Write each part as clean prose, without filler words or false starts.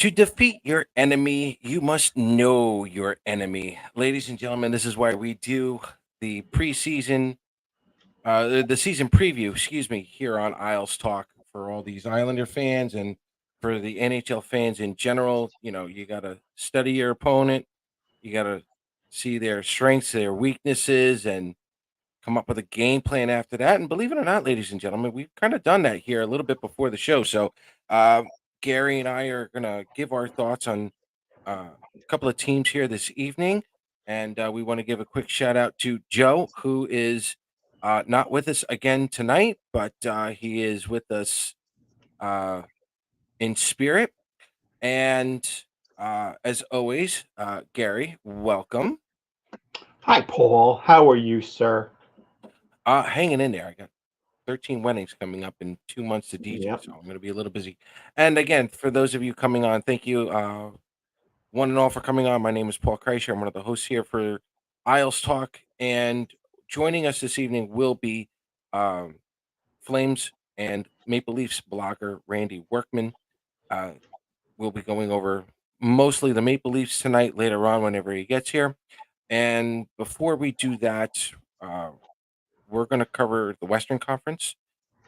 To defeat your enemy, you must know your enemy. Ladies and gentlemen, this is why we do the preseason, the season preview, excuse me, here on Isles Talk for all these Islander fans and for the NHL fans in general. You know, you got to study your opponent, you got to see their strengths, their weaknesses, and come up with a game plan after that. And believe it or not, ladies and gentlemen, we've kind of done that here a little bit before the show. So, uh, Gary and I are going to give our thoughts on a couple of teams here this evening. And we want to give a quick shout out to Joe, who is not with us again tonight, but he is with us uh, in spirit. And as always, Gary, welcome. Hi, Paul. How are you, sir? Hanging in there. I got 13 weddings coming up in 2 months to DJ, Yep. so I'm going to be a little busy. And again, for those of you coming on, thank you, one and all, for coming on. My name is Paul Kreischer. I'm one of the hosts here for Isles Talk, and joining us this evening will be um, Flames and Maple Leafs blogger Randy Workman. Uh, we'll be going over mostly the Maple Leafs tonight, later on, whenever he gets here. And before we do that, uh, we're going to cover the Western Conference.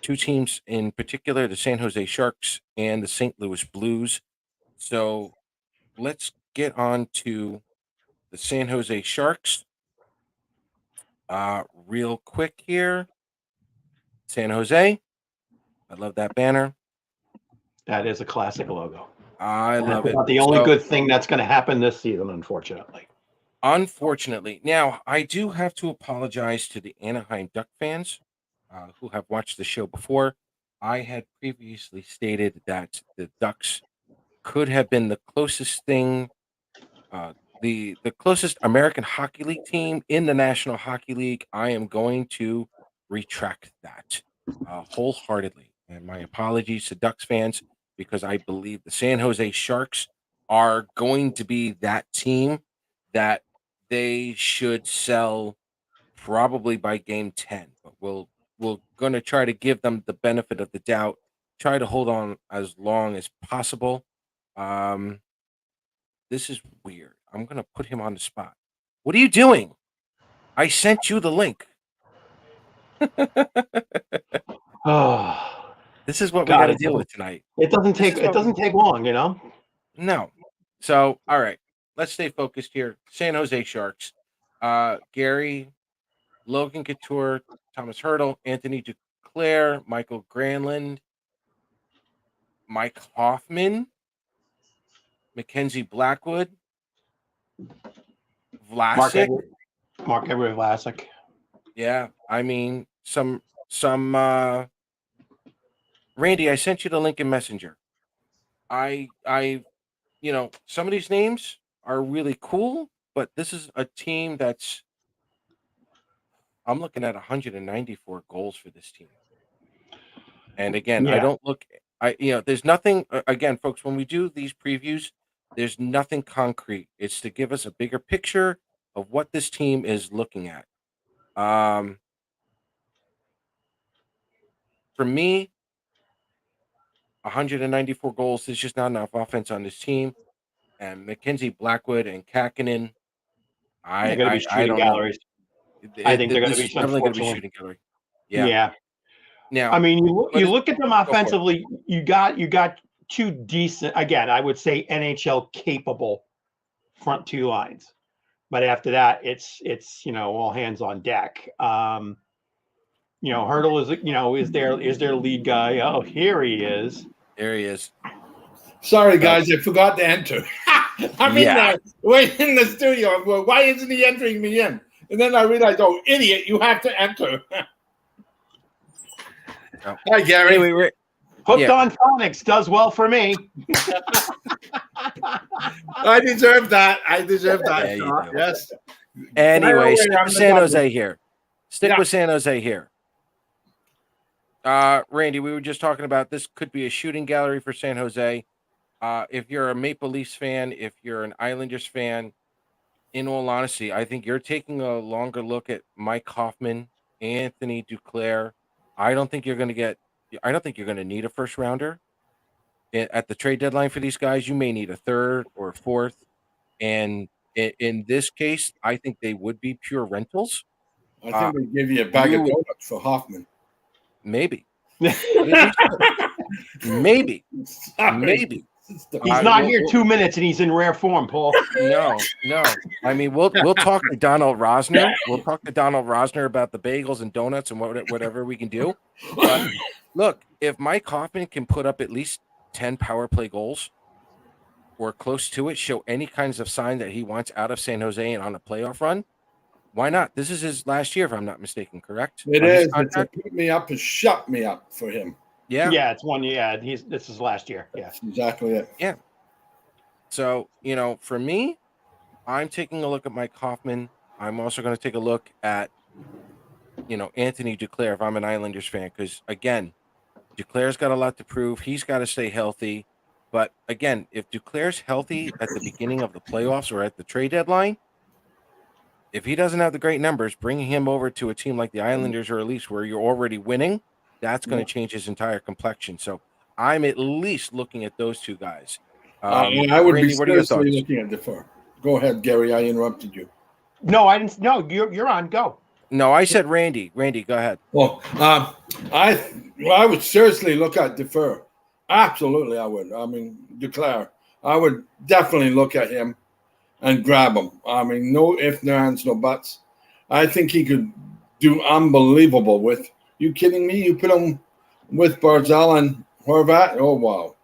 Two teams in particular, the San Jose Sharks and the St. Louis Blues. So let's get on to the San Jose Sharks. Real quick here. San Jose. I love that banner. That is a classic logo. I That's love it. about the only good thing that's going to happen this season, unfortunately. Unfortunately. Now, I do have to apologize to the Anaheim Duck fans who have watched the show before. I had previously stated that the Ducks could have been the closest thing, the closest American Hockey League team in the National Hockey League. I am going to retract that wholeheartedly, and my apologies to Ducks fans, because I believe the San Jose Sharks are going to be that team that they should sell probably by game 10. But we're going to try to give them the benefit of the doubt, try to hold on as long as possible. Um, this is weird. I'm going to put him on the spot. What are you doing? I sent you the link. Oh, This is what we God, got to deal with tonight. it doesn't This take is it what doesn't take long, you know. No. So, all right. Let's stay focused here. San Jose Sharks. Gary, Logan Couture, Thomas Hurdle, Anthony Duclair, Michael Granlund, Mike Hoffman, Mackenzie Blackwood, Mark Vlasic. Edward, Mark Edward Vlasic. Yeah, I mean some Randy, I sent you the link in Messenger. Some of these names are really cool, but this is a team that's I'm looking at 194 goals for this team. And again, I Yeah. don't look there's nothing again, folks, when we do these previews, there's nothing concrete. It's to give us a bigger picture of what this team is looking at. For me, 194 goals is just not enough offense on this team. And Mackenzie Blackwood and Kakinen, They're going to be I shooting don't know. galleries. I think they're going to This be, is definitely going to be unfortunately. shooting gallery. Yeah. Yeah. Now, I mean, what you is look at them go for it. offensively. You got two decent, again, I would say NHL capable front two lines. But after that, it's all hands on deck. Hurdle is their lead guy. Oh, here he is. There he is. Sorry, guys, I forgot to enter. I'm in there, waiting in the studio. I'm going, why isn't he entering me in? And then I realized, oh, idiot, you have to enter. Hi, Gary. Anyway, Hooked on Phonics does well for me. I deserve that. Yeah, you do. Yes. Anyway, stick with San Jose here. Stick with San Jose here. Randy, we were just talking about this could be a shooting gallery for San Jose. If you're a Maple Leafs fan, if you're an Islanders fan, in all honesty, I think you're taking a longer look at Mike Hoffman, Anthony Duclair. I don't think you're going to need a first rounder. at the trade deadline for these guys, you may need a third or a fourth. And in this case, I think they would be pure rentals. I think they give you a bag you of would- donuts for Hoffman. Maybe. Maybe. Sorry. Maybe. He's not here 2 minutes and he's in rare form, Paul. No. I mean, we'll talk to Donald Rosner. We'll talk to Donald Rosner about the bagels and donuts and whatever we can do. But look, if Mike Hoffman can put up at least 10 power play goals or close to it, show any kinds of sign that he wants out of San Jose and on a playoff run, why not? This is his last year, if I'm not mistaken, correct? It On his is. It's a contract? put me up and shut me up for him. Yeah. Yeah, it's 1 year. This is last year. Yeah. That's exactly it. So, for me, I'm taking a look at Mike Hoffman. I'm also going to take a look at, Anthony Duclair if I'm an Islanders fan, because, again, Duclair's got a lot to prove. He's got to stay healthy. But, again, if Duclair's healthy at the beginning of the playoffs or at the trade deadline, if he doesn't have the great numbers, bringing him over to a team like the Islanders or at least where you're already winning, that's going to change his entire complexion. So I'm at least looking at those two guys. I would Randy, be what are your seriously thoughts? looking at Defoe. Go ahead, Gary. I interrupted you. No, I didn't. No, you're on. Go. No, I said Randy. Randy, go ahead. Well, I would seriously look at Defer. Absolutely, I would. I mean, Declare. I would definitely look at him and grab him. I mean, no ifs, no ands, no buts. I think he could do unbelievable with. You kidding me? You put him with Barzal and Horvat? Oh, wow.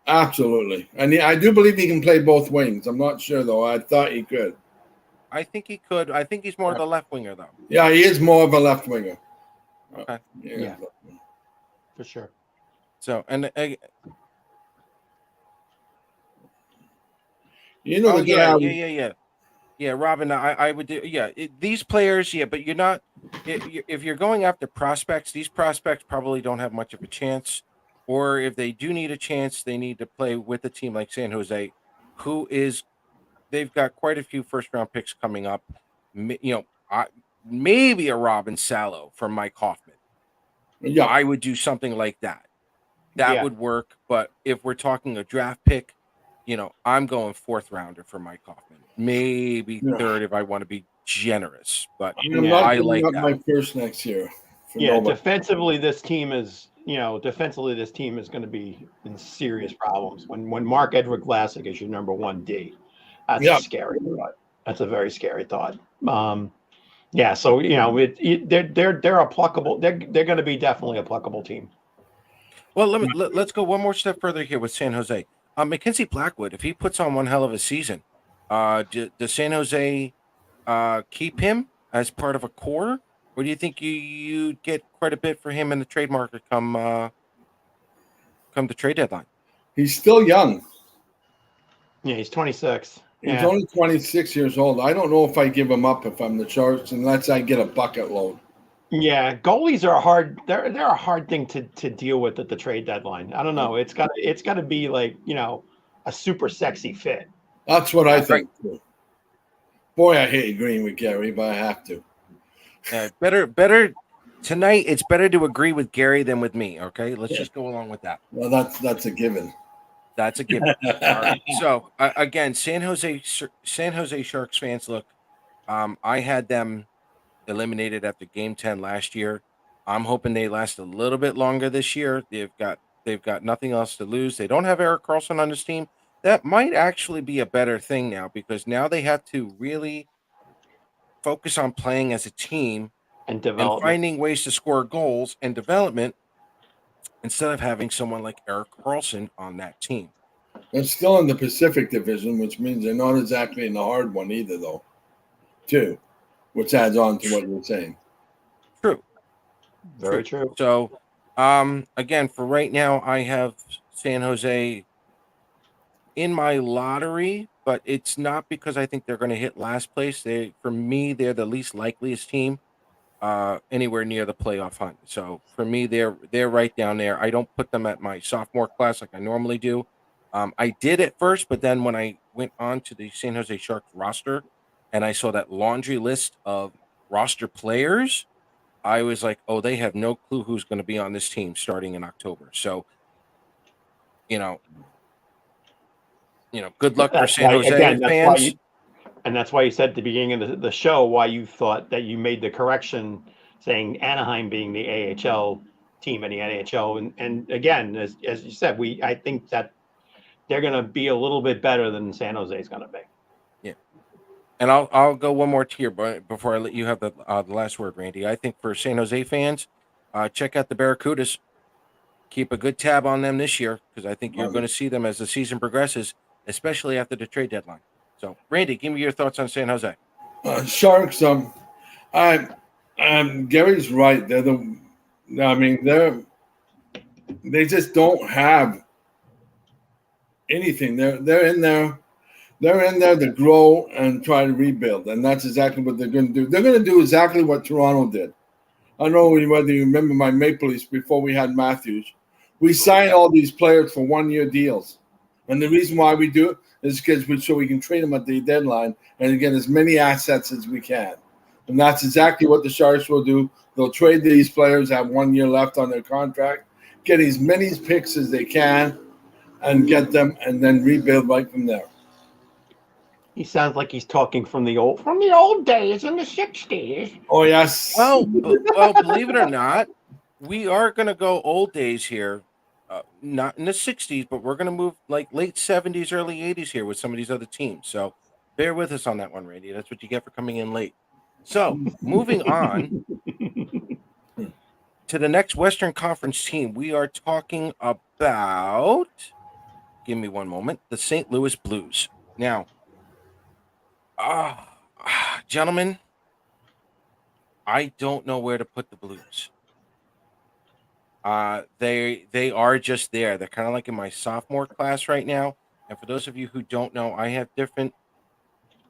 Absolutely. And I do believe he can play both wings. I'm not sure, though. I thought he could. I think he could. I think he's more of the left winger, though. Yeah, he is more of a left winger. Okay. Yeah. For sure. So, and You know, the guy. Yeah, Robin, I would do. Yeah, these players, yeah, but you're not. If you're going after prospects, these prospects probably don't have much of a chance. Or if they do need a chance, they need to play with a team like San Jose, who is. They've got quite a few first-round picks coming up. Maybe a Robin Salo from Mike Hoffman. Yeah. I would do something like that. That would work. But if we're talking a draft pick, I'm going fourth rounder for Mike Hoffman. Maybe third if I want to be generous. But I like up that. my first next year. Defensively, this team is going to be in serious problems. When Mark Edward Vlasic is your number 1D, that's a scary thought. That's a very scary thought. So they're a pluckable. They're going to be definitely a pluckable team. Well, let's go one more step further here with San Jose. Mackenzie Blackwood, if he puts on one hell of a season, does San Jose keep him as part of a core, or do you think you get quite a bit for him in the trade market come the trade deadline? He's still young. Yeah, he's 26. He's only 26 years old. I don't know if I give him up if I'm the Sharks unless I get a bucket load. Yeah, goalies are hard. They're a hard thing to deal with at the trade deadline. I don't know. It's got to be like a super sexy fit. That's what I think too. Boy, I hate agreeing with Gary, but I have to. Better tonight. It's better to agree with Gary than with me. Okay, let's just go along with that. Well, that's a given. That's a given. All right. So again, San Jose Sharks fans, look, I had them eliminated after Game 10 last year. I'm hoping they last a little bit longer this year. They've got nothing else to lose. They don't have Erik Karlsson on this team. That might actually be a better thing now because now they have to really focus on playing as a team and finding ways to score goals and development instead of having someone like Erik Karlsson on that team. They're still in the Pacific Division, which means they're not exactly in the hard one either, though, too, which adds on to what you're saying. True. Very true. So, again, for right now, I have San Jose in my lottery, but it's not because I think they're going to hit last place. For me, they're the least likeliest team anywhere near the playoff hunt. So for me, they're right down there. I don't put them at my sophomore class like I normally do. I did at first, but then when I went on to the San Jose Sharks roster and I saw that laundry list of roster players, I was like, oh, they have no clue who's going to be on this team starting in October. So you know, good luck for That's San why, Jose again, fans. that's why you said at the beginning of the show why you thought that you made the correction saying Anaheim being the AHL team in the NHL. And again, as you said, I think that they're going to be a little bit better than San Jose is going to be. Yeah. And I'll go one more tier, but before I let you have the last word, Randy. I think for San Jose fans, check out the Barracudas. Keep a good tab on them this year because I think you're going to see them as the season progresses, especially after the trade deadline. So, Randy, give me your thoughts on San Jose. Sharks. Gary's right. They just don't have anything. They're in there. They're in there to grow and try to rebuild, and that's exactly what they're going to do. They're going to do exactly what Toronto did. I don't know whether you remember my Maple Leafs before we had Matthews. We signed all these players for 1-year deals, and the reason why we do it is because so we can trade them at the deadline and get as many assets as we can. And that's exactly what the Sharks will do. They'll trade these players, have 1 year left on their contract, get as many picks as they can, and get them, and then rebuild right from there. He sounds like he's talking from the old days in the 60s. Oh yes. Well, believe it or not, we are going to go old days here. Not in the 60s, but we're going to move like late 70s, early 80s here with some of these other teams. So bear with us on that one, Randy. That's what you get for coming in late. So moving on to the next Western Conference team, we are talking about, give me one moment, the St. Louis Blues. Now, gentlemen, I don't know where to put the Blues. They are just there. They're kind of like in my sophomore class right now. And for those of you who don't know, I have different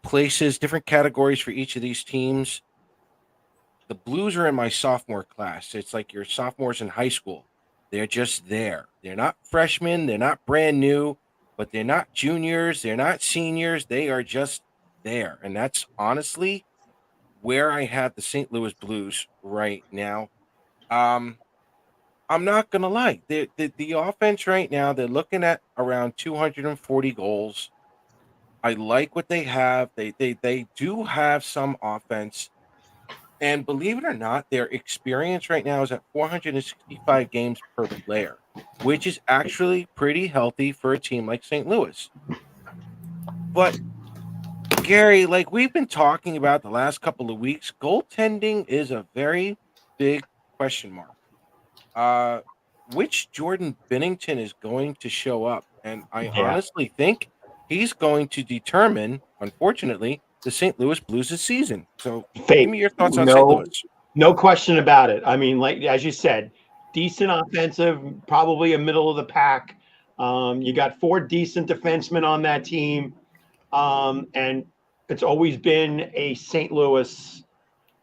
places, different categories for each of these teams. The Blues are in my sophomore class. It's like your sophomores in high school. They're just there. They're not freshmen. They're not brand new, but they're not juniors. They're not seniors. They are just there. And that's honestly where I have the St. Louis Blues right now. I'm not gonna lie. The offense right now, they're looking at around 240 goals. I like what they have. They do have some offense. And believe it or not, their experience right now is at 465 games per player, which is actually pretty healthy for a team like St. Louis. But Gary, like we've been talking about the last couple of weeks, goaltending is a very big question mark. Which Jordan Binnington is going to show up? And I honestly think he's going to determine, unfortunately, the St. Louis Blues' season. So give me your thoughts on St. Louis. No question about it. I mean, like as you said, decent offensive, probably a middle of the pack. You got 4 decent defensemen on that team. And it's always been a St. Louis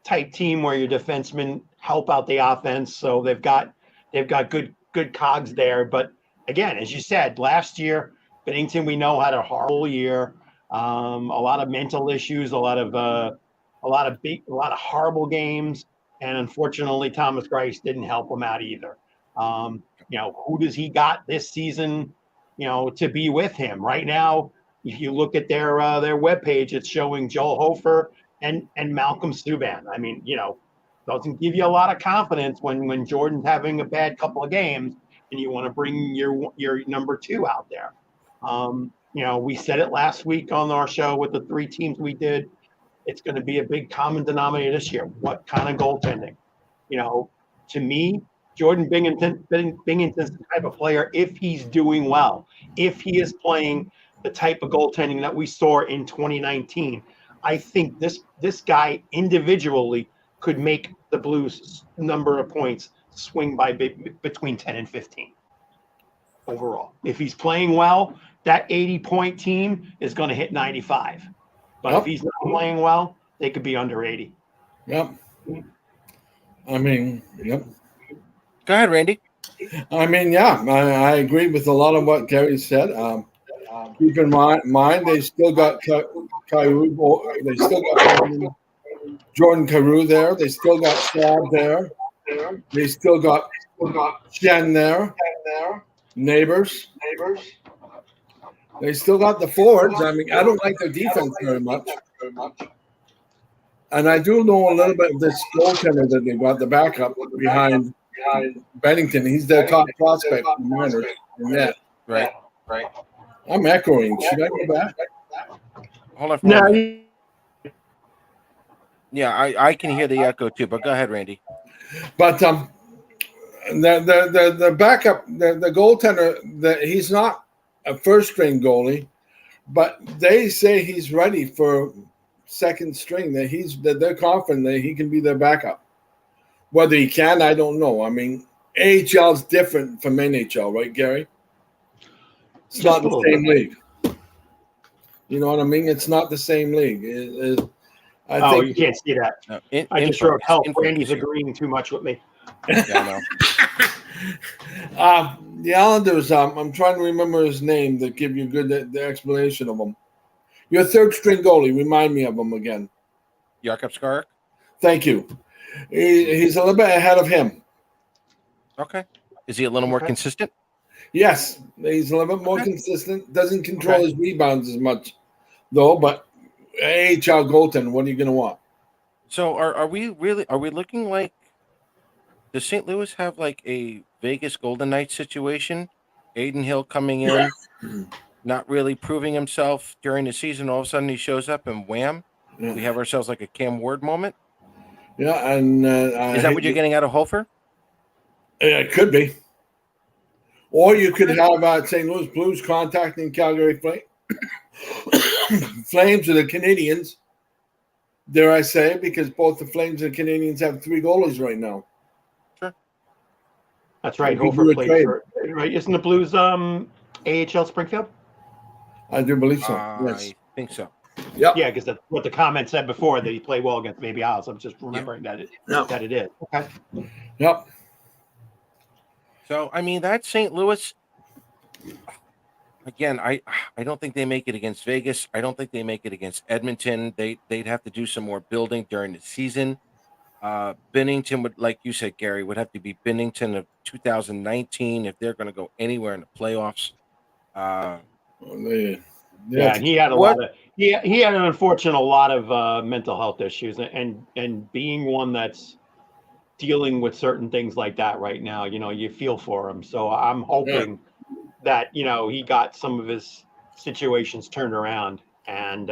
type team where your defensemen help out the offense. So they've got good cogs there. But again, as you said, last year, Binnington, we know, had a horrible year. A lot of mental issues, a lot of horrible games. And unfortunately, Thomas Greiss didn't help him out either. Who does he got this season, to be with him right now? If you look at their webpage, it's showing Joel Hofer and Malcolm Subban. I mean, doesn't give you a lot of confidence when Jordan's having a bad couple of games and you want to bring your number 2 out there. We said it last week on our show with the 3 teams we did. It's going to be a big common denominator this year. What kind of goaltending? To me, Jordan Binghamton's the type of player, if he's doing well, if he is playing the type of goaltending that we saw in 2019, I think this guy individually could make the Blues' number of points swing by between 10 and 15 overall. If he's playing well, that 80-point team is going to hit 95. But if he's not playing well, they could be under 80. Yep. I mean, yep. Go ahead, Randy. I mean, yeah, I agree with a lot of what Gary said. Keep in mind, they still got Carew. They still got Jordan Carew there. They still got Saab there. They still got Jen there. Neighbors. They still got the forwards. I mean, I don't like their defense very much. And I do know a little bit of this goaltender that they got, the backup behind Bennington. He's their top prospect from the Mariners. Yeah. Right. I'm echoing. Should I go back? Hold on for No, one minute. Yeah, I can hear the echo too, but go ahead, Randy. But the backup, the goaltender, he's not a first string goalie, but they say he's ready for second string. That they're confident that he can be their backup. Whether he can, I don't know. I mean, AHL is different from NHL, right, Gary? It's Just not a the little same bit. league. You know what I mean? It's not the same league. I Oh, think you can't see that. No, I just wrote help. info Randy's is here. agreeing too much with me. Yeah, I know. The Islanders. I'm trying to remember his name to give you the explanation of him. Your third string goalie. Remind me of him again. Jakob Skarek? Thank you. He's a little bit ahead of him. Okay. Is he a little more Okay. consistent? Yes, he's a little bit more consistent. Doesn't control his rebounds as much, though. But AHL goaltender, what are you going to want? So are we looking like, does St. Louis have like a Vegas Golden Knights situation? Aiden Hill coming in, not really proving himself during the season. All of a sudden he shows up and wham, we have ourselves like a Cam Ward moment. Yeah, and Is that what you're getting out of Hofer? It could be. Or you could have St. Louis Blues contacting Calgary Flames or the Canadians, dare I say, because both the Flames and Canadians have 3 goalies right now. Sure. That's right. You could Hofer do a played trade. for, right? Isn't the Blues AHL Springfield? I do believe so. Yes. I think so. Yep. Yeah, because that's what the comment said before, that he played well against Baby Isles. I'm just remembering that it is. Okay. Yep. So I mean, that's St. Louis. Again, I don't think they make it against Vegas. I don't think they make it against Edmonton. They'd have to do some more building during the season. Bennington would, like you said, Gary, would have to be Bennington of 2019 if they're going to go anywhere in the playoffs. Yeah, and he had he had an unfortunate lot of mental health issues, and being one that's dealing with certain things like that right now, you feel for him. So I'm hoping that he got some of his situations turned around, and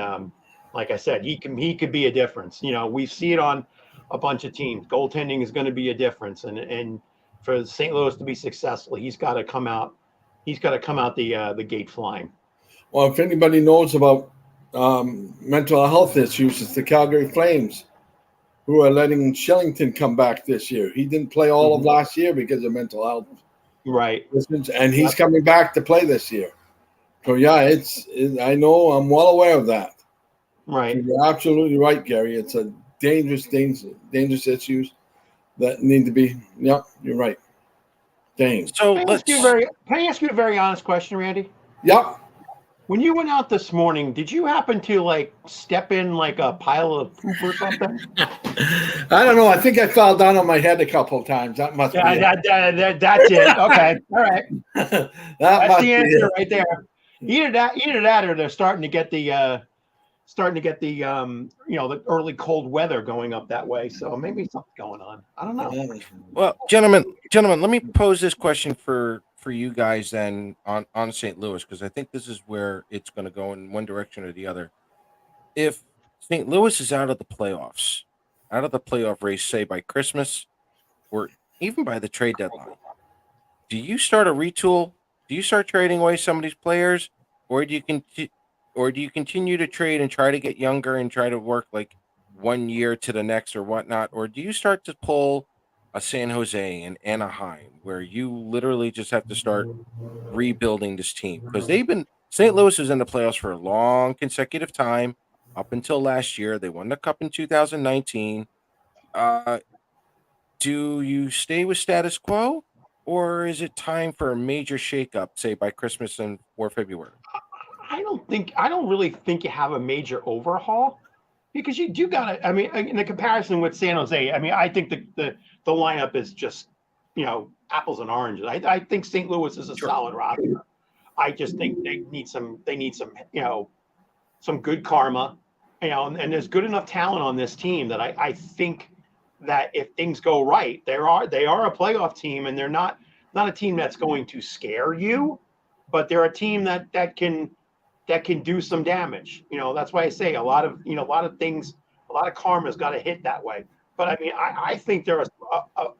like I said, he could be a difference. We see it on a bunch of teams. Goaltending is going to be a difference, and for St. Louis to be successful, he's got to come out. He's got to come out the gate flying. Well, if anybody knows about mental health issues, it's the Calgary Flames, who are letting Shillington come back this year. He didn't play all of last year because of mental health. Right. And he's coming back to play this year. So, yeah, I know, I'm well aware of that. Right. So you're absolutely right, Gary. It's a dangerous issues that need to be, you're right. Dang. So Can I ask you a very honest question, Randy? Yep. When you went out this morning, did you happen to step in like a pile of poop or something? I don't know. I think I fell down on my head a couple of times. That must be it. That's it. Okay. All right. That's the answer right there. Either that, or they're starting to get the the early cold weather going up that way. So maybe something's going on. I don't know. Well, gentlemen, let me pose this question for you guys then on St. Louis, because I think this is where it's going to go in one direction or the other. If St. Louis is out of the playoffs, out of the playoff race, say by Christmas or even by the trade deadline, do you start a retool? Do you start trading away some of these players, or do you continue to trade and try to get younger and try to work like 1 year to the next or whatnot? Or do you start to pull a San Jose and Anaheim where you literally just have to start rebuilding this team? Because St. Louis was in the playoffs for a long consecutive time up until last year. They won the cup in 2019. Do you stay with status quo, or is it time for a major shakeup, say by Christmas or February? I don't really think you have a major overhaul, because you do got to. I mean, in the comparison with San Jose, I mean, I think the lineup is just apples and oranges. I think St. Louis is a solid roster. I just think they need some, some good karma, and there's good enough talent on this team that I think that if things go right, they are a playoff team, and they're not a team that's going to scare you, but they're a team that can do some damage. That's why I say a lot of things, a lot of karma's got to hit that way. But I mean, I think they're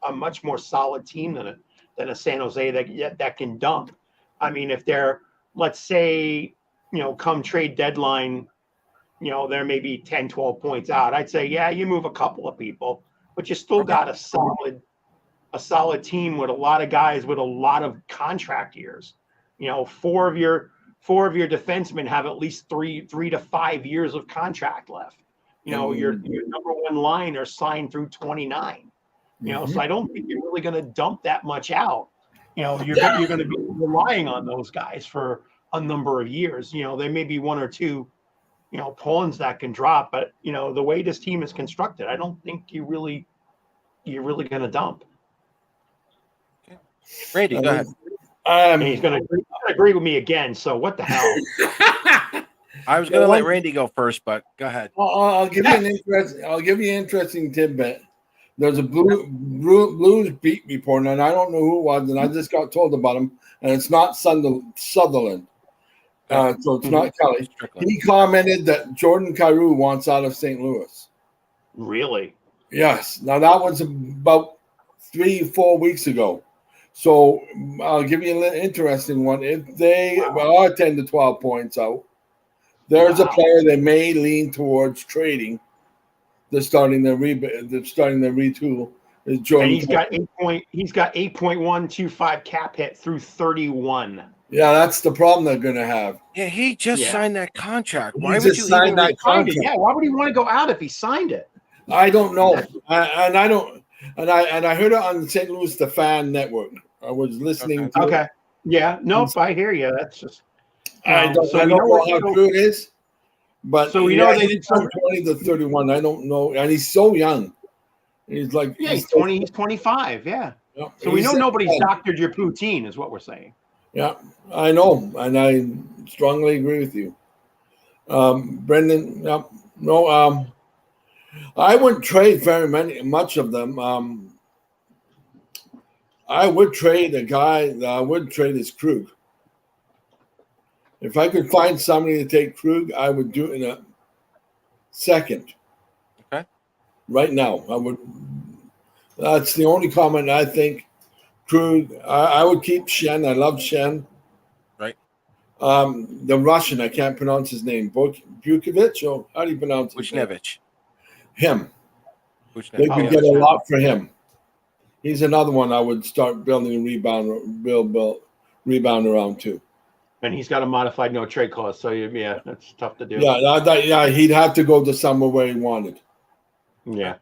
a much more solid team than a San Jose that can dump. I mean, if they're, let's say, come trade deadline, they're maybe 10, 12 points out. I'd say, yeah, you move a couple of people, but you still got a solid team with a lot of guys with a lot of contract years. Four of your defensemen have at least three to 5 years of contract left. Your number one line are signed through 29. So I don't think you're really going to dump that much out. You're going to be relying on those guys for a number of years. There may be one or two, pawns that can drop, but the way this team is constructed, I don't think you're really going to dump. Okay. Randy, go ahead. And he's going to agree with me again. So what the hell? I was going to let Randy go first, but go ahead. I'll give you an interesting tidbit. There's a Blues beat report, and I don't know who it was, and I just got told about him, and it's not Sutherland. So it's not Kelly. He commented that Jordan Kyrou wants out of St. Louis. Really? Yes. Now, that was about 3-4 weeks ago. So I'll give you an interesting one. If they are 10 to 12 points out, there's a player they may lean towards trading. They're starting their retool. Is Jordan? And he's got 8.125 cap hit through 31. Yeah, that's the problem they're going to have. Yeah, he just signed that contract. Why would you sign that contract? Yeah, why would he want to go out if he signed it? I don't know, and I don't. And I heard it on St. Louis, the Fan Network. I was listening to it. Yeah. Nope, I hear you. That's just I don't know how true it is. But so we know they did 20 to 31. I don't know. And he's so young. He's like he's 20, he's 25, yeah. So we know nobody's doctored your poutine, is what we're saying. Yeah, I know, and I strongly agree with you. Brendan, I wouldn't trade much of them. I would trade a guy that I would trade is Krug. If I could find somebody to take Krug, I would do it in a second. Okay. Right now, I would. That's the only comment I think. Krug, I would keep Shen. I love Shen. Right. The Russian, I can't pronounce his name. Bukovic, or how do you pronounce it? Bushnevich. Him. They could get a lot for him. He's another one I would start building a rebound around too. And he's got a modified no trade clause, so yeah, that's tough to do. Yeah, he'd have to go to somewhere where he wanted. Yeah.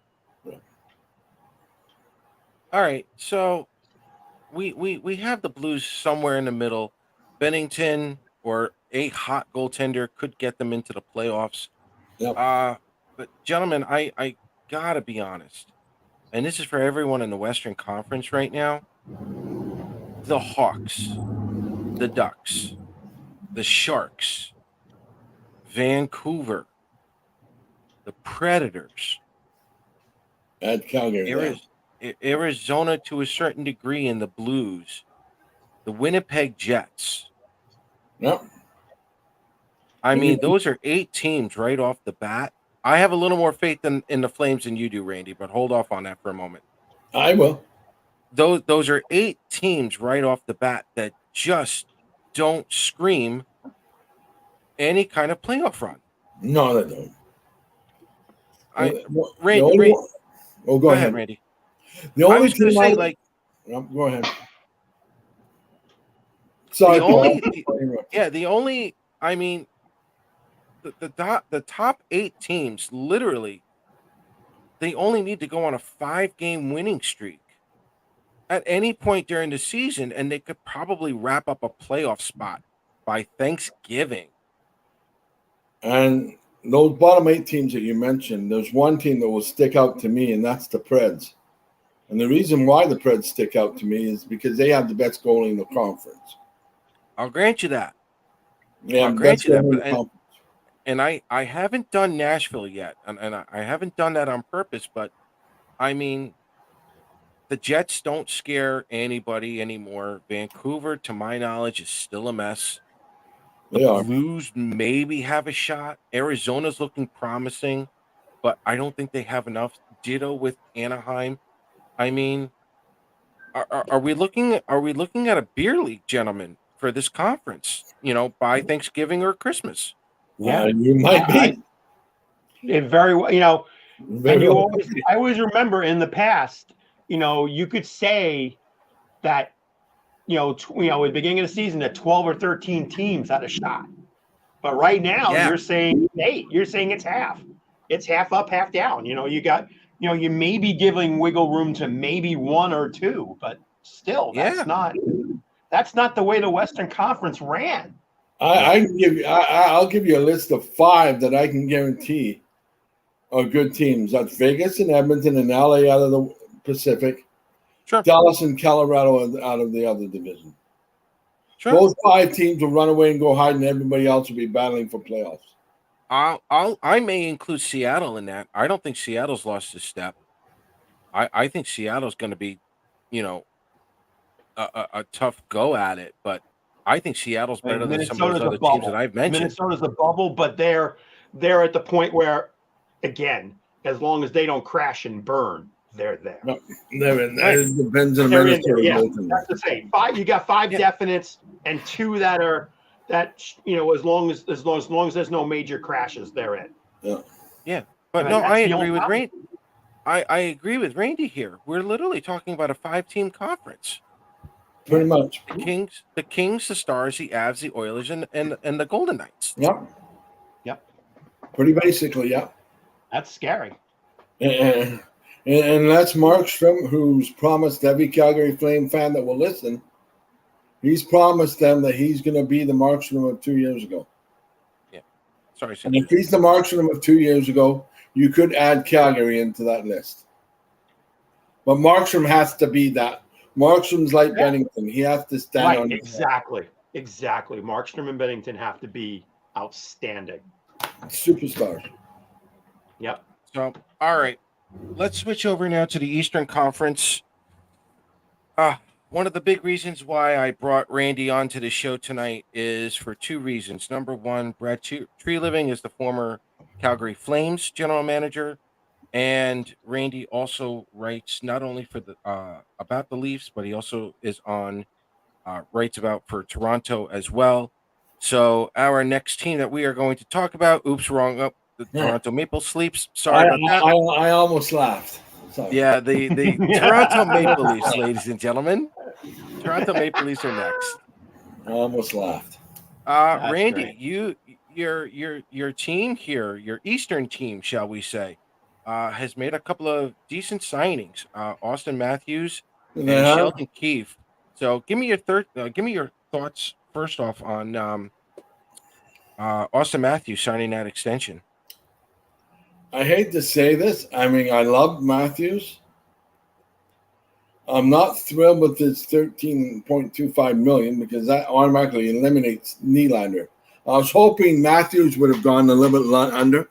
All right, so we have the Blues somewhere in the middle. Bennington or a hot goaltender could get them into the playoffs. Yep. But gentlemen, I gotta be honest, and this is for everyone in the Western Conference right now. The Hawks, the Ducks, the Sharks, Vancouver, the Predators, at Calgary, Arizona to a certain degree, in the Blues, the Winnipeg Jets. Yep. I mean, those are 8 teams right off the bat. I have a little more faith in the Flames than you do, Randy, but hold off on that for a moment. I will. Those are 8 teams right off the bat that just don't scream any kind of playoff run. No, they don't. Randy, go ahead, Randy. The only I was going to say, go ahead. Sorry. I mean, the top 8 teams, literally, they only need to go on a 5-game winning streak at any point during the season, and they could probably wrap up a playoff spot by Thanksgiving. And those bottom 8 teams that you mentioned, there's one team that will stick out to me, and that's the Preds. And the reason why the Preds stick out to me is because they have the best goalie in the conference. I'll grant you that. Yeah, I'll grant that's you that. going But to come. and I haven't done Nashville yet, and I haven't done that on purpose. But I mean, the Jets don't scare anybody anymore. Vancouver, to my knowledge, is still a mess. The They are. Blues maybe have a shot. Arizona's looking promising, but I don't think they have enough. Ditto with Anaheim. I mean, are we looking? Are we looking at a beer league, gentlemen, for this conference? By Thanksgiving or Christmas. Yeah, You might be. it very well. Very And well. I always remember in the past, you could say that, at the beginning of the season that 12 or 13 teams had a shot. But right now Yeah. you're saying 8. You're saying it's half. It's half up, half down. You got, you may be giving wiggle room to maybe 1 or 2, but still Yeah. that's not the way the Western Conference ran. I can give you. I'll give you a list of 5 that I can guarantee are good teams. That's Vegas and Edmonton and LA out of the Pacific. Sure. Dallas and Colorado out of the other division. Sure. Those 5 teams will run away and go hide, and everybody else will be battling for playoffs. I may include Seattle in that. I don't think Seattle's lost a step. I think Seattle's going to be, a tough go at it, but I think Seattle's better than some of those other teams that I've mentioned. Minnesota's a bubble, but they're at the point where, again, as long as they don't crash and burn, they're there. No, it depends on They're Minnesota. in there, yeah. That's the same. 5. You got 5 definites and 2 that are as long as there's no major crashes, they're in. Yeah, but no, I agree with Randy. I agree with Randy here. We're literally talking about a 5-team conference. Pretty much. The Kings, the Stars, the Avs, the Oilers, and the Golden Knights. Yep. Pretty basically, yeah. That's scary. And that's Markstrom, who's promised every Calgary Flame fan that will listen. He's promised them that he's going to be the Markstrom of 2 years ago. Yeah. Sorry, and if he's the Markstrom of 2 years ago, you could add Calgary into that list. But Markstrom has to be that. Markstrom's like Bennington. He has to stand on his head. Exactly. Markstrom and Bennington have to be outstanding. Superstars. Yep. So, all right. Let's switch over now to the Eastern Conference. One of the big reasons why I brought Randy onto the show tonight is for 2 reasons. Number one, Brad Treliving is the former Calgary Flames general manager, and Randy also writes not only for the about the Leafs, but he also is on writes about for Toronto as well. So our next team that we are going to talk about, the Toronto Maple Leafs. Sorry about that. I almost laughed. Sorry. Yeah, the Toronto Maple Leafs, ladies and gentlemen. Toronto Maple Leafs are next. I almost laughed. Randy, great. your team here, your Eastern team, shall we say, has made a couple of decent signings. Austin Matthews and Sheldon Keefe. So give me your thoughts first off on Austin Matthews signing that extension. I hate to say this. I mean, I love Matthews. I'm not thrilled with this $13.25 million because that automatically eliminates Nylander. I was hoping Matthews would have gone a little bit under.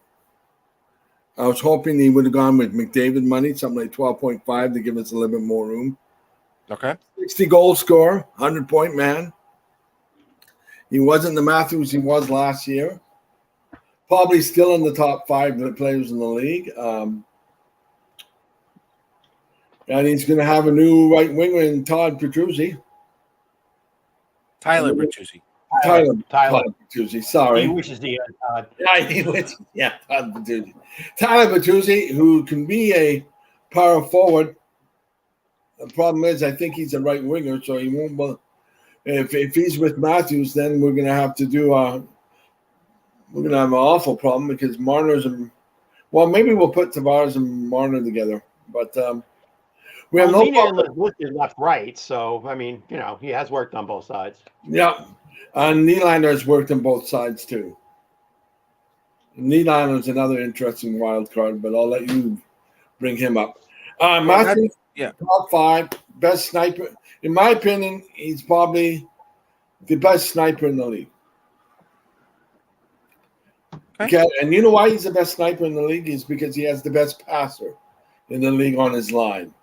I was hoping he would have gone with McDavid money, something like 12.5 to give us a little bit more room. Okay. 60 goal scorer, 100-point man. He wasn't the Matthews he was last year. Probably still in the top 5 players in the league. And he's going to have a new right winger in Tyler Bertuzzi. Tyler Bertuzzi. Sorry. He wishes he had Todd. Tyler Bertuzzi. Tyler Bertuzzi, who can be a power forward. The problem is, I think he's a right winger, so he won't. If he's with Matthews, then we're going to have to do. We're going to have an awful problem because Marner's maybe we'll put Tavares and Marner together, but. We have no problem. Left, right. So I mean, he has worked on both sides. Yeah, and Nylander has worked on both sides too. Nylander is another interesting wild card, but I'll let you bring him up. Matthews, top 5 best sniper. In my opinion, he's probably The best sniper in the league. Okay. And you know why he's the best sniper in the league? Is because he has the best passer in the league on his line.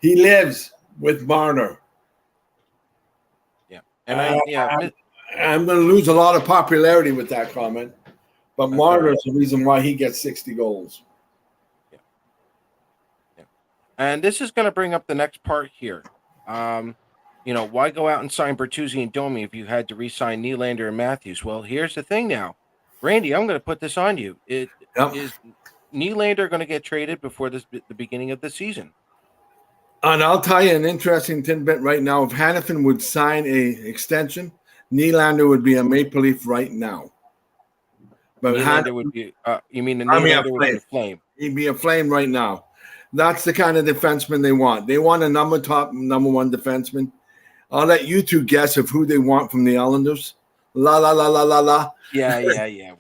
He lives with Marner. Yeah. And I'm going to lose a lot of popularity with that comment, but Marner is the reason why he gets 60 goals. Yeah. Yeah. And this is going to bring up the next part here. Why go out and sign Bertuzzi and Domi if you had to re-sign Nylander and Matthews? Well, here's the thing now. Randy, I'm going to put this on you. Is Nylander going to get traded before the beginning of the season? And I'll tell you an interesting tidbit right now. If Hanifin would sign a extension, Nylander would be a Maple Leaf right now. But Nylander would be. You mean Nylander would be a Flame? He'd be a Flame right now. That's the kind of defenseman they want. They want a number one defenseman. I'll let you two guess of who they want from the Islanders. La la la la la la. Yeah. In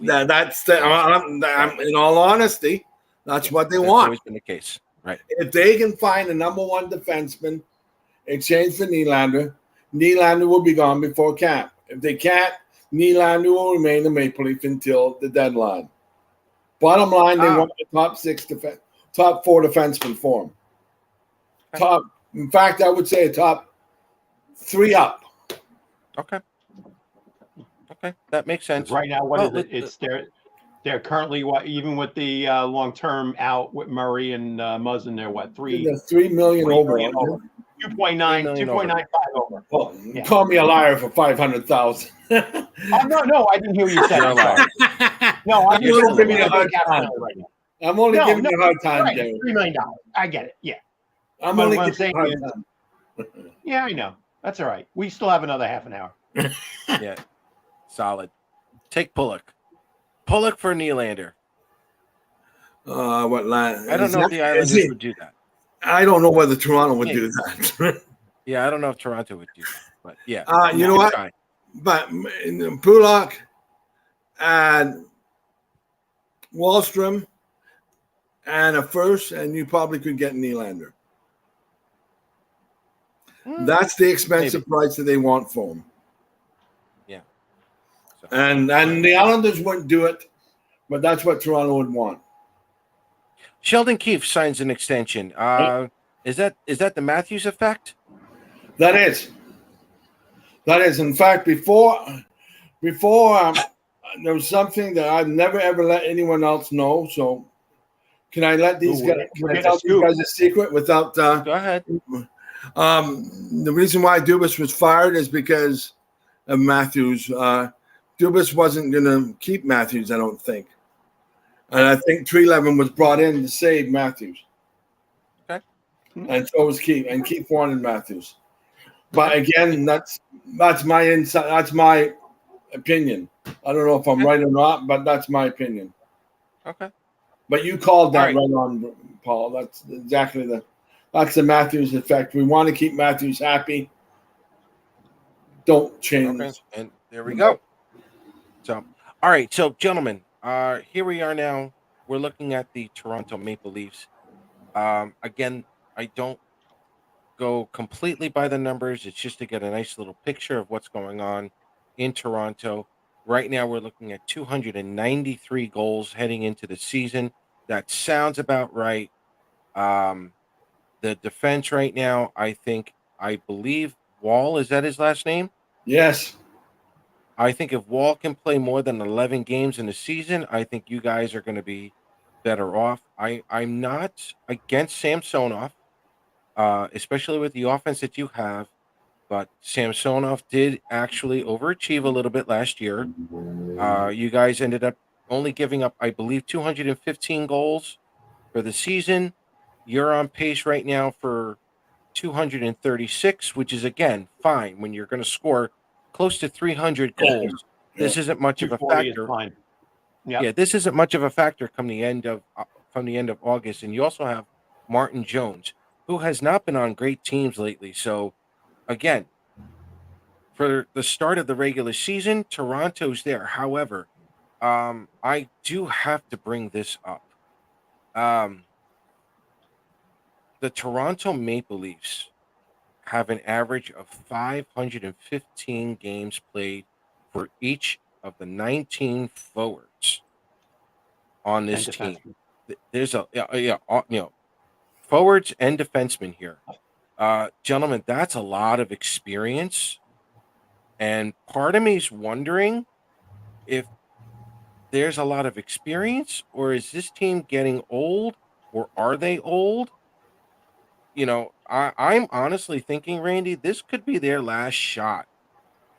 all honesty, that's what they want. That's always been the case. Right. If they can find a number one defenseman, exchange for Nylander, Nylander will be gone before camp. If they can't, Nylander will remain the Maple Leaf until the deadline. Bottom line, they want the top four defensemen for him. Okay. In fact, I would say a top 3 up. Okay, that makes sense. Right now, what is it? It's they're currently even with the long-term out with Murray and Muzzin, they're what, $3 million over. 2.95 over. Well, call me a liar for 500,000. No, I didn't hear you say that. No, I'm only giving you a hard time right now. I'm only giving you a hard time, right, Dave. $3 million. I get it. Yeah. I'm only giving you a hard time. Yeah, I know. That's all right. We still have another half an hour. Yeah. Solid. Take Pullock. Pullock for Nylander. What line? I don't know if the Islanders would do that. I don't know whether Toronto would do that. Yeah, I don't know if Toronto would do that. But yeah. You know what? Try. But Pullock and Wallstrom and a first, and you probably could get Nylander. That's the expensive price that they want for him. Yeah. So, and the Islanders wouldn't do it, but that's what Toronto would want. Sheldon Keefe signs an extension. Is that the Matthews effect? That is. In fact, before there was something that I've never ever let anyone else know. So, can I let these guys? Can I tell you guys a secret without? Go ahead. The reason why Dubas was fired is because of Matthews. Dubas wasn't going to keep Matthews, I don't think. And I think Trelevin was brought in to save Matthews. Okay. And so was Keefe. And Keefe wanted Matthews. But again, that's my insight. That's my opinion. I don't know if I'm right or not, but that's my opinion. Okay. But you called that right on, Paul. That's exactly that's the Matthews effect. We want to keep Matthews happy. Don't change. Okay. And there we go. So, all right. So, gentlemen, here we are now. We're looking at the Toronto Maple Leafs. Again, I don't go completely by the numbers. It's just to get a nice little picture of what's going on in Toronto. Right now, we're looking at 293 goals heading into the season. That sounds about right. The defense right now, I believe Wall, is that his last name? Yes. I think if Wall can play more than 11 games in a season, I think you guys are going to be better off. I'm not against Samsonov, especially with the offense that you have, but Samsonov did actually overachieve a little bit last year. You guys ended up only giving up, I believe, 215 goals for the season. You're on pace right now for 236, which is, again, fine. When you're going to score close to 300 goals, this isn't much of a factor. Yeah, this isn't much of a factor from the end of August. And you also have Martin Jones, who has not been on great teams lately. So, again, for the start of the regular season, Toronto's there. However, I do have to bring this up. The Toronto Maple Leafs have an average of 515 games played for each of the 19 forwards on And this team. defenseman. There's forwards and defensemen here. Gentlemen, that's a lot of experience. And part of me is wondering if there's a lot of experience, or is this team getting old, or are they old? I'm honestly thinking, Randy, this could be their last shot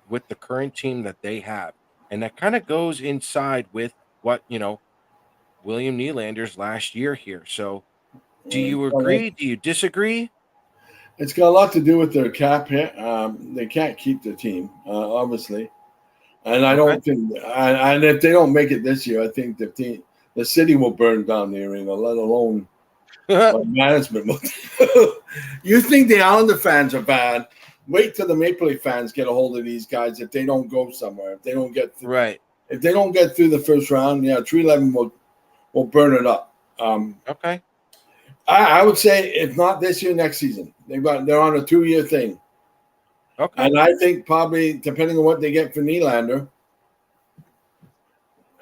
with the current team that they have. And that kind of goes inside with what, William Nylander's last year here. So do you agree? Do you disagree? It's got a lot to do with their cap hit. They can't keep the team, obviously. And I don't think, and if they don't make it this year, I think the city will burn down the arena, let alone management. You think the Islander fans are bad? Wait till the Maple Leaf fans get a hold of these guys if they don't go somewhere. If they don't get through, right. If they don't get through the first round, 311 will burn it up. Okay. I would say if not this year, next season. They're on a 2-year thing. Okay. And I think probably depending on what they get for Nylander,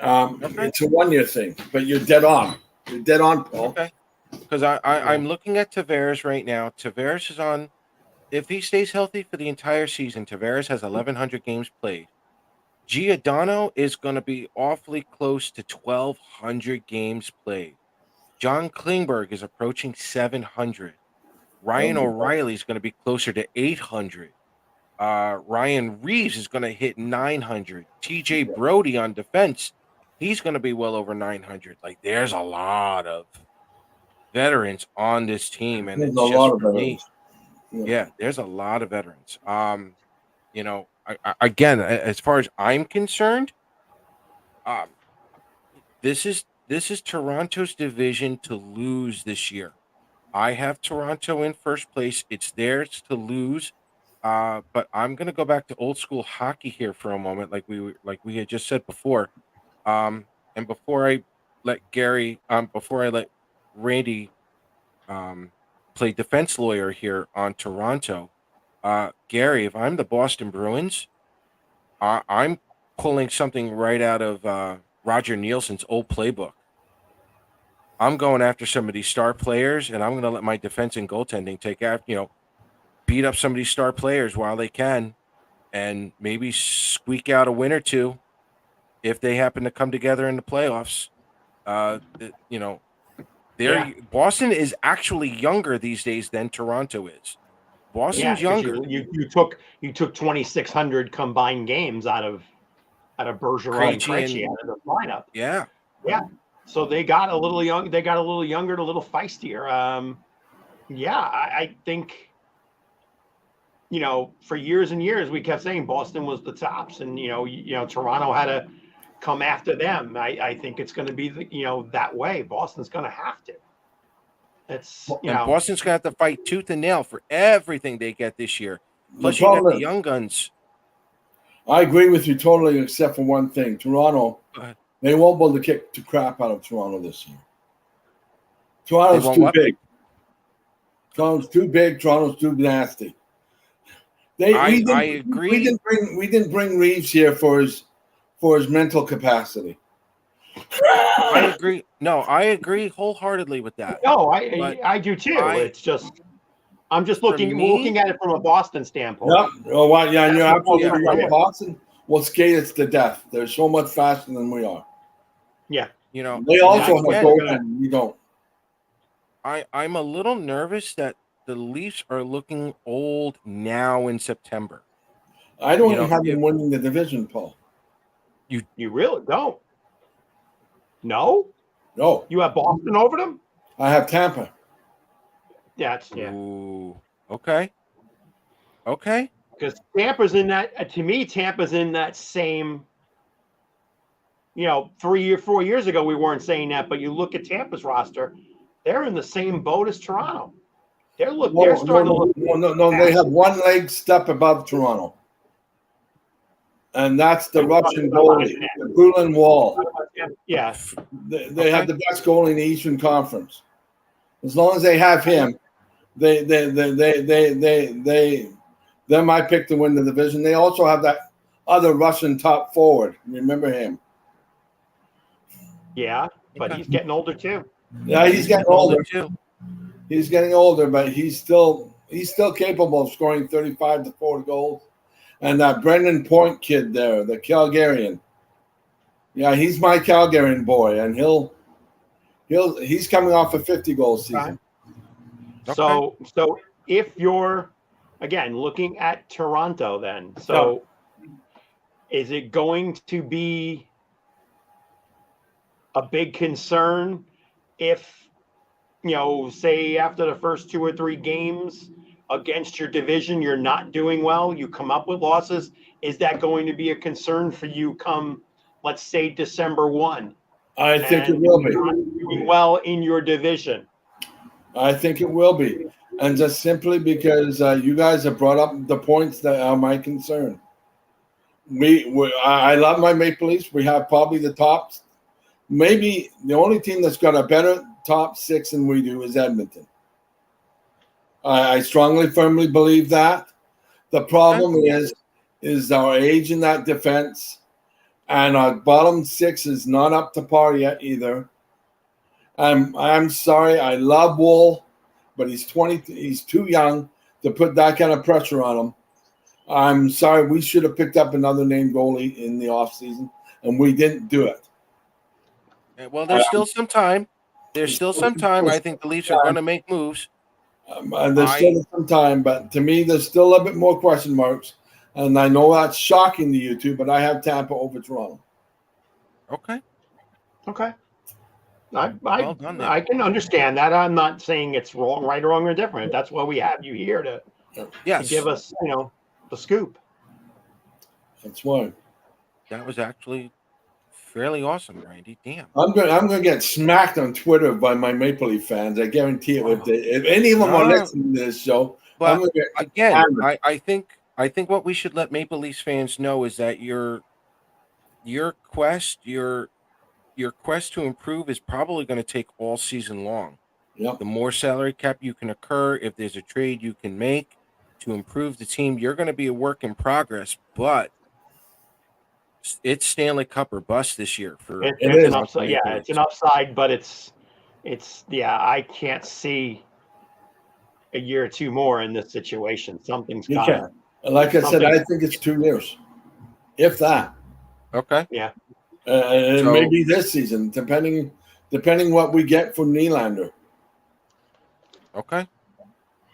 it's a 1-year thing. But you're dead on. You're dead on, Paul. Okay. Because I'm looking at Tavares right now. Tavares is on. If he stays healthy for the entire season, Tavares has 1,100 games played. Giordano is going to be awfully close to 1,200 games played. John Klingberg is approaching 700. Ryan O'Reilly is going to be closer to 800. Ryan Reeves is going to hit 900. TJ Brody on defense, he's going to be well over 900. Like, there's a lot of veterans on this team, and There's it's a just lot of for veterans. me. Yeah, there's a lot of veterans. Again, as far as I'm concerned, this is Toronto's division to lose this year. I have Toronto in first place. It's theirs to lose. But I'm gonna go back to old school hockey here for a moment, like we had just said before. And before I let Randy play defense lawyer here on Toronto, Gary, if I'm the Boston Bruins, I'm pulling something right out of Roger Nielsen's old playbook. I'm going after some of these star players, and I'm going to let my defense and goaltending take after, beat up some of these star players while they can, and maybe squeak out a win or two if they happen to come together in the playoffs. Boston is actually younger these days than Toronto is. Boston's younger. You took 2,600 combined games out of Bergeron and Krejci out of the lineup. Yeah. So they got a little young. They got a little younger, and a little feistier. I think, for years and years we kept saying Boston was the tops, and Toronto had to come after them. I think it's going to be that way. Boston's going to have to. Boston's going to have to fight tooth and nail for everything they get this year. Plus, you got the young guns. I agree with you totally, except for one thing. Toronto, they won't be able to kick the crap out of Toronto this year. Toronto's too big. Toronto's too big. Toronto's too nasty. I agree. We didn't bring Reeves here for his mental capacity. I agree. No, I agree wholeheartedly with that. No, I do too. It's just I'm just looking at it from a Boston standpoint. Yep. Oh, yeah, you're absolutely right. Boston will skate us to death. They're so much faster than we are. Yeah. They also have a goaltender. We don't. I'm a little nervous that the Leafs are looking old now in September. I don't even have them winning the division, Paul. You really don't? No? No. You have Boston over them? I have Tampa. Yeah. Ooh, okay. Because Tampa's in that. To me, Tampa's in that same. 4 years ago we weren't saying that, but you look at Tampa's roster, they're in the same boat as Toronto. They're starting to look. No. They have one leg step above Toronto, and that's the Russian goalie, the Berlin Wall. Yeah, they have the best goalie in the Eastern Conference. As long as they have him, They're my pick to win the division. They also have that other Russian top forward. Remember him? Yeah, but he's getting older too. Yeah, he's getting older. too. He's getting older, but he's still capable of scoring 35 to 40 goals. And that Brendan Point kid there, the Calgarian. Yeah, he's my Calgarian boy, and he's coming off a 50 goal season. Okay. So if you're again looking at Toronto, then is it going to be a big concern if, say after the first 2 or 3 games against your division, you're not doing well, you come up with losses? Is that going to be a concern for you come, let's say, December 1? I think it will be. Not doing well in your division. I think it will be. And just simply because you guys have brought up the points that are my concern. I love my Maple Leafs. We have probably the top. Maybe the only team that's got a better top 6 than we do is Edmonton. I strongly, firmly believe that. The problem is our age in that defense, and our bottom 6 is not up to par yet either. I'm sorry. I love Wool, but he's 20. He's too young to put that kind of pressure on him. I'm sorry. We should have picked up another named goalie in the offseason, and we didn't do it. Well, there's still some time. There's still some time. I think the Leafs are going to make moves. There's still some time, but to me, there's still a bit more question marks. And I know that's shocking to you two, but I have Tampa over Toronto. Okay. I can understand that. I'm not saying it's wrong, right, or wrong, or different. That's why we have you here to give us, the scoop. That's why. That was actually fairly awesome, Randy. Damn. I'm gonna get smacked on Twitter by my Maple Leaf fans. I guarantee it. If any of them are listening to this show, but again, I think what we should let Maple Leafs fans know is that your quest to improve is probably going to take all season long. Yep. The more salary cap you can occur, if there's a trade you can make to improve the team, you're going to be a work in progress. But it's Stanley Cup or bust this year for it's an upside. Yeah, it's an upside, but it's I can't see a year or 2 more in this situation. Something's got. Like I said, I think it's 2 years, if that. Okay. Yeah. And maybe this season, depending what we get from Nylander. Okay.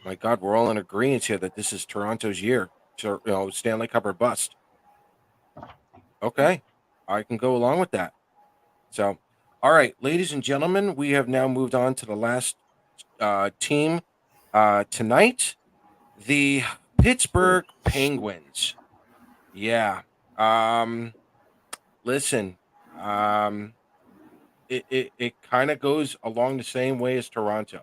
My God, we're all in agreement here that this is Toronto's year. So, Stanley Cup or bust. Okay. I can go along with that. So, all right, ladies and gentlemen, we have now moved on to the last team tonight. The Pittsburgh Penguins. Yeah. Listen, it kind of goes along the same way as Toronto.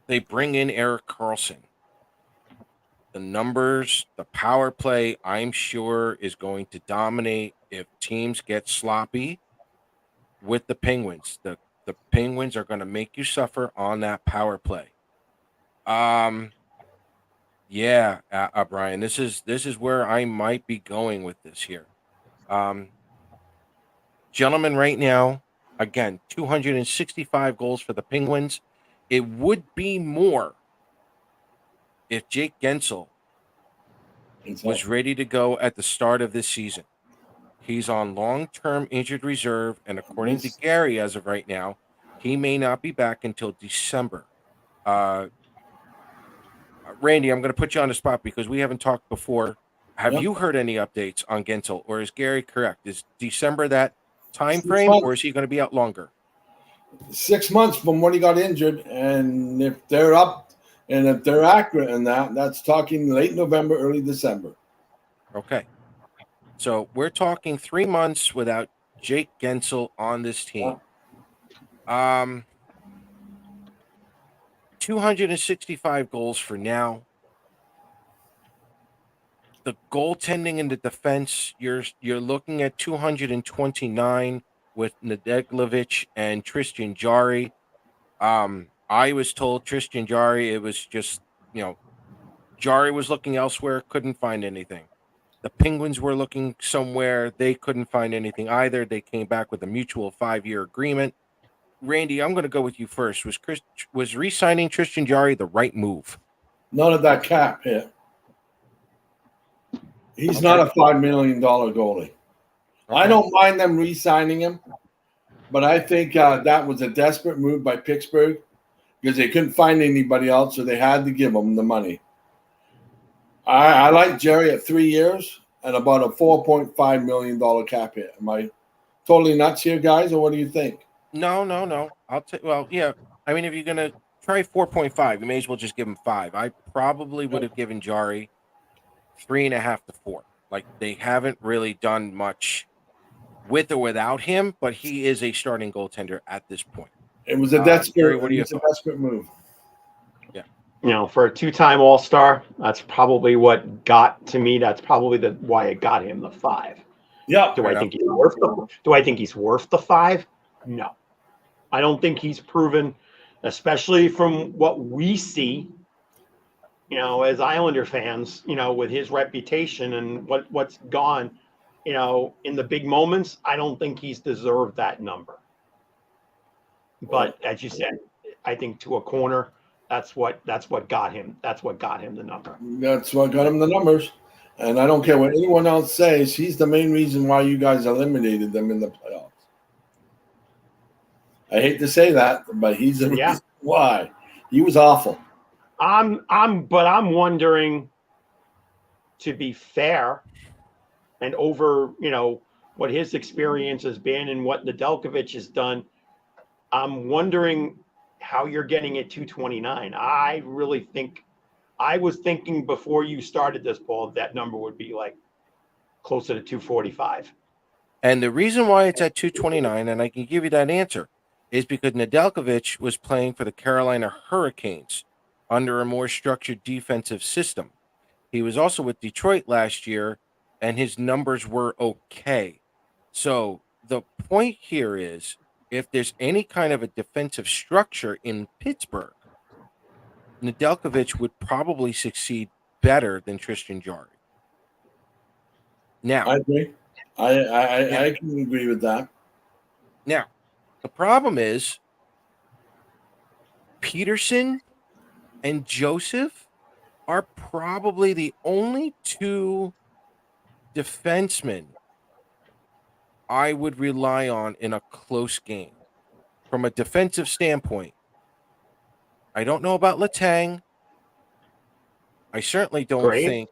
They bring in Erik Karlsson. The numbers, the power play, I'm sure is going to dominate if teams get sloppy with the Penguins. The Penguins are going to make you suffer on that power play. Brian, this is where I might be going with this here. Gentlemen, right now, again, 265 goals for the Penguins. It would be more if Jake Gensel was ready to go at the start of this season. He's on long-term injured reserve, and according to Gary, as of right now, he may not be back until December. Randy, I'm going to put you on the spot because we haven't talked before. Have you heard any updates on Gensel, or is Gary correct? Is December that time frame, or is he going to be out longer? 6 months from when he got injured, and if they're up and if they're accurate in that, that's talking late November, early December. Okay. So we're talking 3 months without Jake Gensel on this team. 265 goals for now. The goaltending in the defense, you're looking at 229 with Nedeljkovic and Tristan Jarry. I was told Tristan Jarry, it was just, Jarry was looking elsewhere, couldn't find anything. The Penguins were looking somewhere, they couldn't find anything either. They came back with a mutual 5-year agreement. Randy, I'm going to go with you first. Was re-signing Tristan Jarry the right move? None of that cap hit. He's Okay. not a $5 million goalie. Okay. I don't mind them re-signing him, but I think that was a desperate move by Pittsburgh because they couldn't find anybody else, so they had to give him the money. I like Jerry at 3 years and about a $4.5 million cap hit. Am I totally nuts here, guys, or what do you think? No. Yeah. I mean, if you're going to try 4.5, you may as well just give him 5. I probably would have given Jarry 3.5 to 4. Like, they haven't really done much with or without him, but he is a starting goaltender at this point. It was a desperate move. Yeah. For a 2-time All-Star, that's probably what got to me. That's probably why it got him the 5. Yeah. Do I think he's worth the 5? No. I don't think he's proven, especially from what we see, as Islander fans, with his reputation and what's gone, in the big moments, I don't think he's deserved that number. But as you said, I think to a corner, that's what got him. That's what got him the number. That's what got him the numbers. And I don't care what anyone else says. He's the main reason why you guys eliminated them in the playoffs. I hate to say that, but he's the reason why. He was awful. I'm wondering, to be fair, and over, what his experience has been and what Nedeljkovic has done, I'm wondering how you're getting at 229. I really think, I was thinking before you started this, Paul, that number would be like closer to 245. And the reason why it's at 229, and I can give you that answer, is because Nedeljkovic was playing for the Carolina Hurricanes under a more structured defensive system. He was also with Detroit last year, and his numbers were okay. So the point here is, if there's any kind of a defensive structure in Pittsburgh, Nedeljkovic would probably succeed better than Tristan Jarry. Now, I agree. I can agree with that. Now, the problem is Peterson and Joseph are probably the only 2 defensemen I would rely on in a close game. From a defensive standpoint, I don't know about Letang. I certainly don't think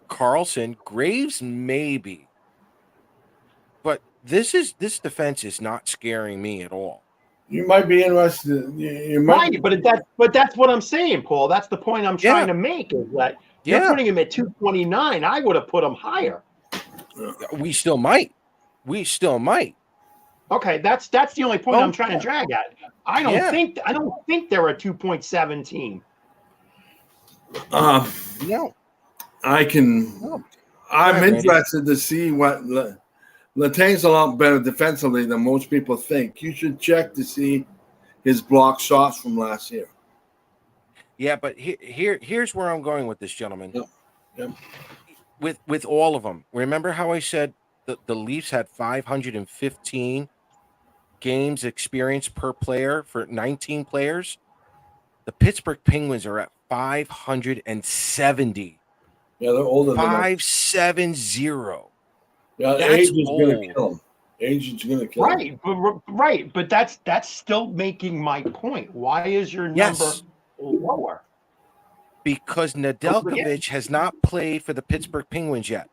Carlson. Graves, maybe. But this defense is not scaring me at all. You might be interested. But that's what I'm saying, Paul. That's the point I'm trying to make, is that you're putting him at 229. I would have put him higher. We still might. Okay, that's the only point I'm trying to drag at. I don't think they're a 2.7 team. No. I'm interested to see what Letang's a lot better defensively than most people think. You should check to see his blocked shots from last year. Yeah, but here's where I'm going with this, gentlemen. Yep. With all of them. Remember how I said the Leafs had 515 games experience per player for 19 players? The Pittsburgh Penguins are at 570. Yeah, they're older than 570. Yeah, age is going to kill him. Age is going to kill him. Right. But that's still making my point. Why is your number lower? Because Nedeljkovic has not played for the Pittsburgh Penguins yet.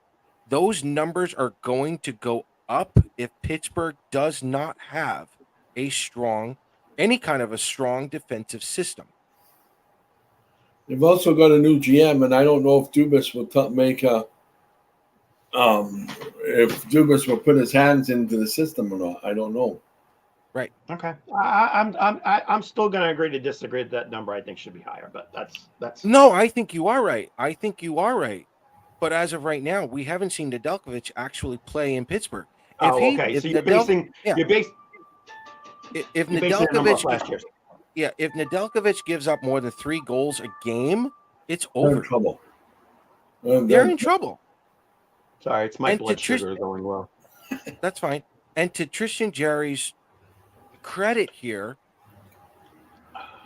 Those numbers are going to go up if Pittsburgh does not have any kind of a strong defensive system. They've also got a new GM, and I don't know if Dubas will if Dubas will put his hands into the system or not. I don't know. Right. Okay. I'm still going to agree to disagree that number. I think should be higher, but that's. No, I think you are right. But as of right now, we haven't seen Nedeljkovic actually play in Pittsburgh. Okay. So you're basing. If Nedeljkovic, if Nedeljkovic gives up more than 3 goals a game, it's They're in over. trouble. They're in trouble. Sorry, it's my And to blood sugar going low. That's fine. And to Tristan Jarry's credit here,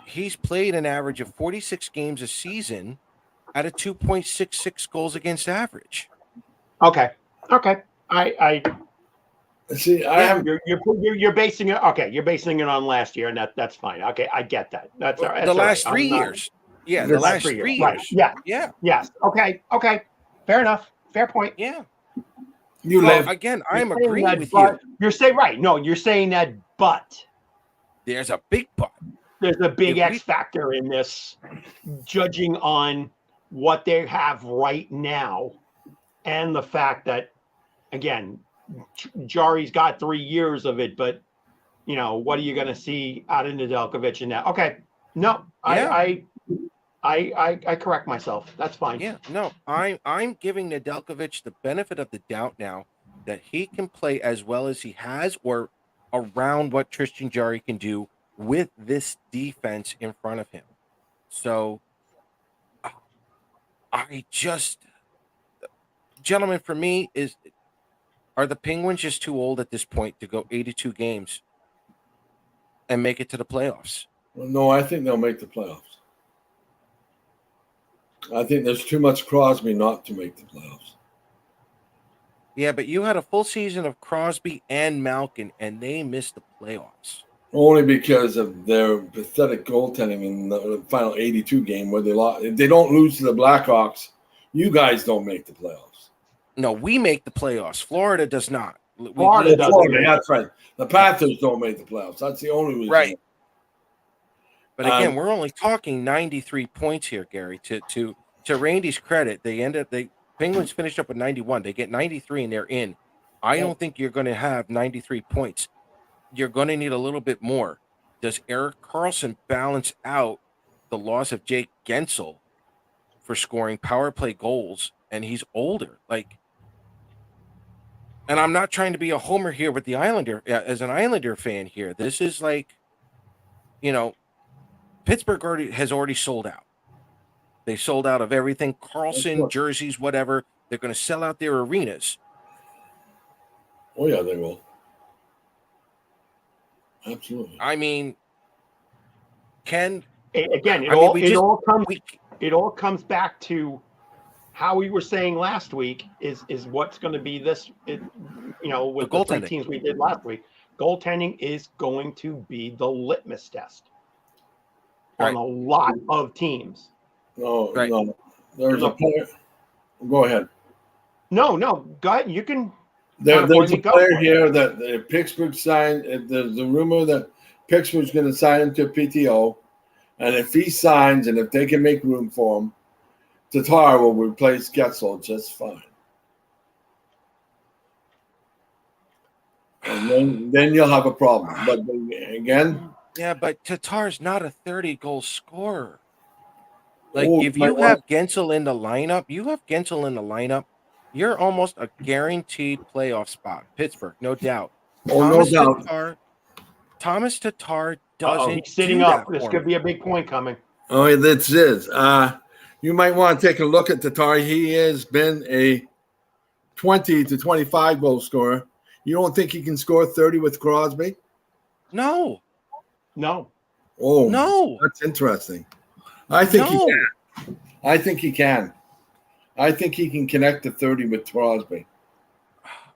he's played an average of 46 games a season at a 2.66 goals against average. Okay. I see. I have you're basing it. Okay, you're basing it on last year, and that's fine. Okay, I get that. That's all right. The last 3 years. Yeah, the last 3 years. Right. Yeah. Yeah. Yes. Okay. Fair enough. Fair point. Yeah. you Well, live. again, You're I'm saying agreeing that, with but you. You're saying right. No, you're saying that, but There's a big but. there's a big If we- X factor in this, judging on what they have right now, and the fact that, again, Jari's got 3 years of it, but what are you going to see out of Nedeljkovic in that? Okay, no, Yeah. I correct myself. That's fine. Yeah, no, I'm giving Nedeljkovic the benefit of the doubt now that he can play as well as he has or around what Tristan Jarry can do with this defense in front of him. So I just, gentlemen, for me, are the Penguins just too old at this point to go 82 games and make it to the playoffs? No, I think they'll make the playoffs. I think there's too much Crosby not to make the playoffs. Yeah, but you had a full season of Crosby and Malkin, and they missed the playoffs. Only because of their pathetic goaltending in the final 82 game where they lost. If they don't lose to the Blackhawks, you guys don't make the playoffs. No, we make the playoffs. Florida does not. Florida doesn't. Florida, that's right. The Panthers don't make the playoffs. That's the only reason. Right. But again, we're only talking 93 points here, Gary. To Randy's credit, the Penguins finished up with 91. They get 93 and they're in. I don't think you're going to have 93 points. You're going to need a little bit more. Does Erik Karlsson balance out the loss of Jake Gensel for scoring power play goals? And he's older. And I'm not trying to be a homer here with the Islander as an Islander fan here. This is Pittsburgh has already sold out. They sold out of everything. Karlsson, jerseys, whatever. They're going to sell out their arenas. Oh, yeah, they will. Absolutely. I mean, it all comes back to how we were saying last week is what's going to be with the 3 teams we did last week. Goaltending is going to be the litmus test on a lot of teams. No. There's a player. Go ahead. No, go ahead. You can. There's a player here that Pittsburgh signed. There's a rumor that Pittsburgh's going to sign him to a PTO. And if he signs and if they can make room for him, Tatar will replace Gensel just fine. And then you'll have a problem. But again. Yeah, but Tatar's not a 30-goal scorer. If you have Gensel in the lineup, you're almost a guaranteed playoff spot. Pittsburgh, no doubt. No doubt. Thomas Tatar doesn't. He's sitting up. This could be a big point coming. Oh, this is. You might want to take a look at Tatar. He has been a 20 to 25 goal scorer. You don't think he can score 30 with Crosby? No. Oh, no. That's interesting. I think he can. I think he can. I think he can connect to 30 with Crosby.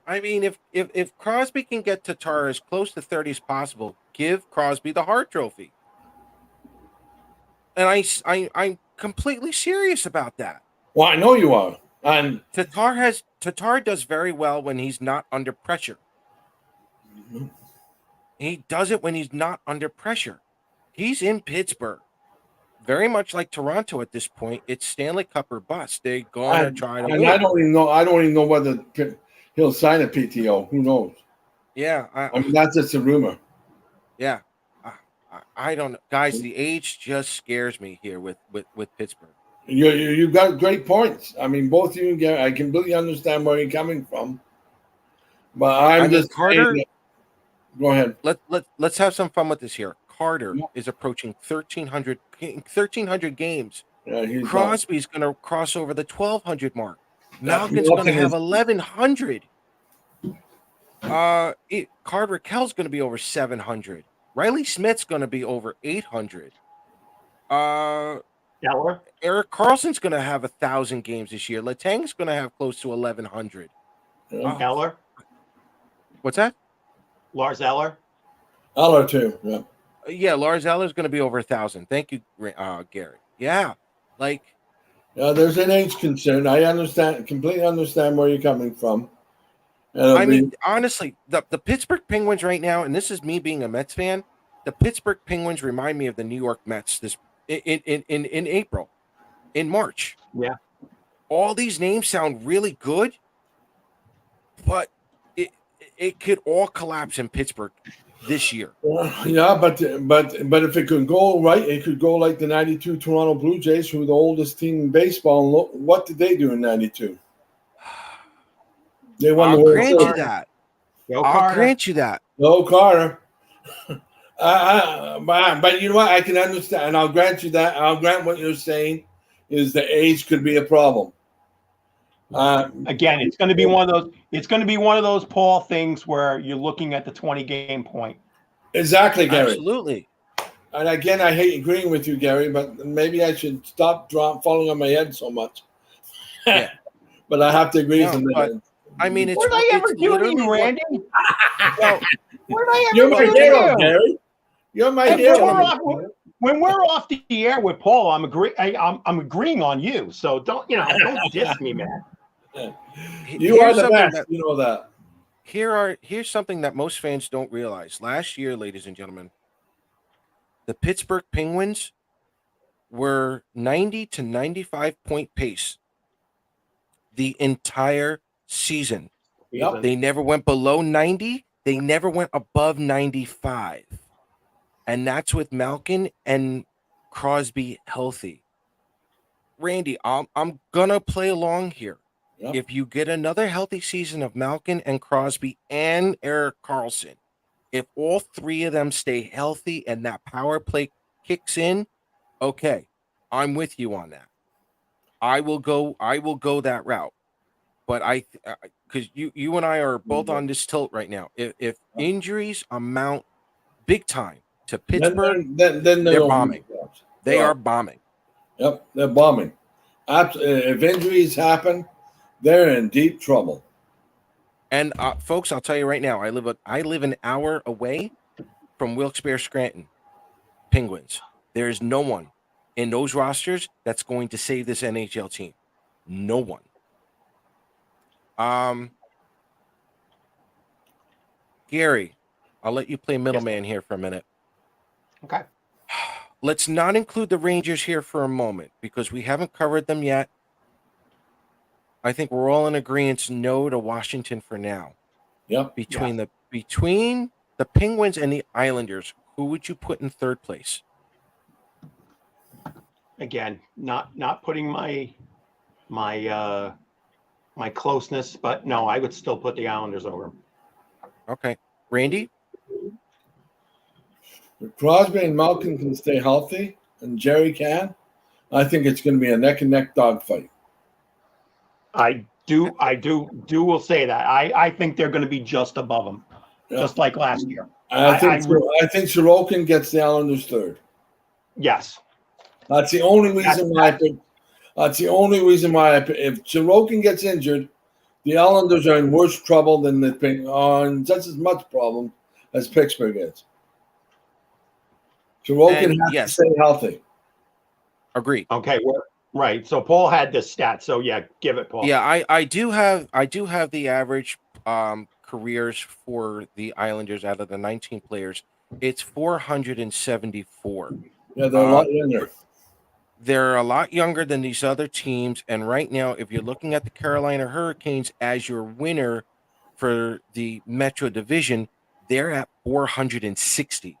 I mean, if Crosby can get Tatar as close to 30 as possible, give Crosby the Hart Trophy. And I'm completely serious about that. Well, I know you are. And Tatar does very well when he's not under pressure. Mm-hmm. He does it when he's not under pressure. He's in Pittsburgh. Very much like Toronto at this point, it's Stanley Cup or bust. They're going to try to win. I don't even know whether he'll sign a PTO. Who knows? Yeah. I mean, that's just a rumor. Yeah. I don't know. Guys, the age just scares me here with Pittsburgh. You got great points. I mean, both of you, I completely understand where you're coming from. But I'm just Carter. Go ahead. Let's have some fun with this here. Carter Yeah. is approaching 1,300 games. Yeah, he's Crosby's going to cross over the 1,200 mark. Malkin's Malkin going to have is- 1,100. Carter Rakell's going to be over 700. Riley Smith's going to be over 800. Keller? Eric Carlson's going to have 1,000 games this year. Letang's going to have close to 1,100. Yeah. Eller? What's that? Lars Eller? Eller too. Yeah. Yeah, Lars Eller's going to be over 1,000. Thank you, Gary. Yeah, like There's an age concern. I completely understand where you're coming from. I mean, honestly, the Pittsburgh Penguins right now, and this is me being a Mets fan, the Pittsburgh Penguins remind me of the New York Mets this in April, in March. Yeah. All these names sound really good, but it could all collapse in Pittsburgh this year. Yeah, but if it could go right, it could go like the '92 Toronto Blue Jays, who were the oldest team in baseball. And look, what did they do in '92? They won I'll the World grant Series. you that. Go I'll Carter. grant you that. No Carter. But you know what? I can understand, and I'll grant you that. I'll grant what you're saying is the age could be a problem. Again, it's going to be one of those. It's going to be one of those Paul things where you're looking at the 20-game point. Exactly, Gary. Absolutely. And again, I hate agreeing with you, Gary, but maybe I should stop falling on my head so much. Yeah. But I have to agree with No, him. I mean, it's What did I ever it's do to literally you, what- Randy? well, What did I You're ever my do to hero, you? Gary. You're my Hey, hero. When we're off the air with Paul, I'm agreeing on you. So don't diss me, man. You are here's the something best. that- You know that. Here's something that most fans don't realize. Last year, ladies and gentlemen, the Pittsburgh Penguins were 90 to 95 point pace the entire season. Yep. They never went below 90. They never went above 95. And that's with Malkin and Crosby healthy. Randy, I'm gonna play along here. Yep. If you get another healthy season of Malkin and Crosby and Eric Carlson, if all three of them stay healthy and that power play kicks in, okay, I'm with you on that. I will go that route. But because you and I are both on this tilt right now. If injuries amount big time to Pittsburgh, Then they're bombing. They Right. are bombing. Yep, they're bombing. If injuries happen, they're in deep trouble. And folks, I'll tell you right now, I live an hour away from Wilkes-Barre Scranton Penguins. There is no one in those rosters that's going to save this NHL team. No one. Gary, I'll let you play middleman here for a minute. Okay. Let's not include the Rangers here for a moment because we haven't covered them yet. I think we're all in agreement no to Washington for now. Yep. Between the Penguins and the Islanders, who would you put in third place? Again, not putting my closeness, but no, I would still put the Islanders over them. Okay. Randy? If Crosby and Malkin can stay healthy, and Jerry can, I think it's going to be a neck and neck dogfight. I will say that. I think they're going to be just above them, just like last year. I think Sorokin gets the Islanders third. Yes. That's the only reason why. That's the only reason why. If Sorokin gets injured, the Islanders are in worse trouble than on just as much problem as Pittsburgh is. Sorokin has to stay healthy. Agreed. Okay. Right. So Paul had this stat. So yeah, give it, Paul. Yeah, I do have the average careers for the Islanders out of the 19 players. It's 474. Yeah, they're a lot younger. They're a lot younger than these other teams. And right now, if you're looking at the Carolina Hurricanes as your winner for the Metro Division, they're at 460.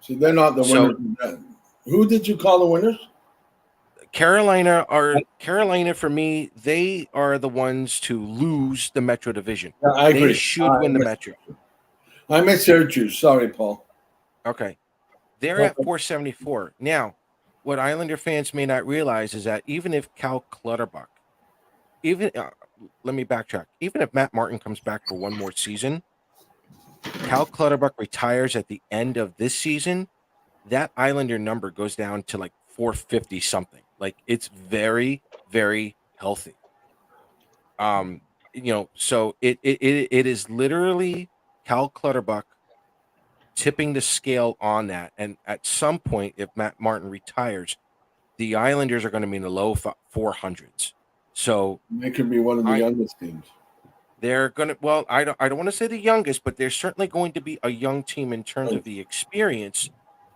See, they're not the winners. Who did you call the winners? Carolina for me, they are the ones to lose the Metro Division. Yeah, I agree. They should win the Metro. I missed Syracuse. Sorry, Paul. Okay. They're at 474. Now, what Islander fans may not realize is that even if Cal Clutterbuck, let me backtrack. Even if Matt Martin comes back for one more season, Cal Clutterbuck retires at the end of this season, that Islander number goes down to like 450 something. Like it's very, very healthy. So it is literally Cal Clutterbuck tipping the scale on that. And at some point, if Matt Martin retires, the Islanders are going to be in the low 400s. So they could be one of the youngest teams. They're going to, well, I don't want to say the youngest, but they're certainly going to be a young team in terms of the experience.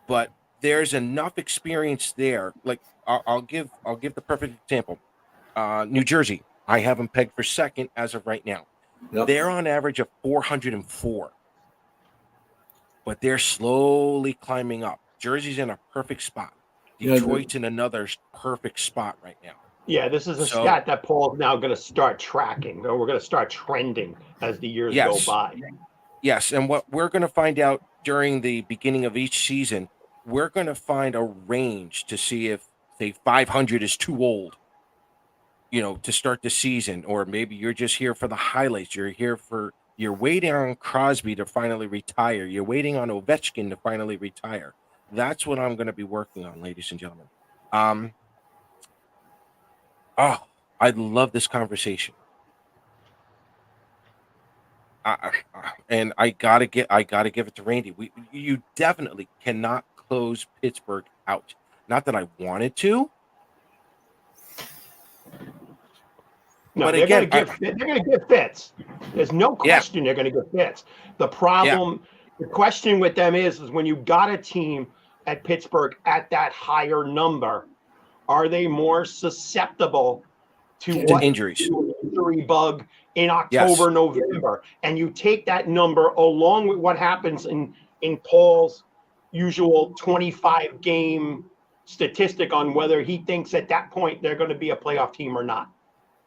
But there's enough experience there. Like I'll give the perfect example. New Jersey, I have them pegged for second as of right now. Yep. They're on average of 404, but they're slowly climbing up. Jersey's in a perfect spot. Detroit's in another perfect spot right now. Yeah, this is a stat that Paul's now going to start tracking, or we're going to start trending as the years go by. Yes, and what we're going to find out during the beginning of each season, we're going to find a range to see if, say, 500 is too old, to start the season, or maybe you're just here for the highlights. You're waiting on Crosby to finally retire. You're waiting on Ovechkin to finally retire. That's what I'm going to be working on, ladies and gentlemen. I love this conversation. And I gotta give it to Randy. You definitely cannot close Pittsburgh out. Not that I wanted to. No, but they're going to get fits. There's no question they're going to get fits. The problem, the question with them is when you got a team at Pittsburgh at that higher number, are they more susceptible to injuries, injury bug in October, November? And you take that number along with what happens in Paul's usual 25 game statistic on whether he thinks at that point they're going to be a playoff team or not.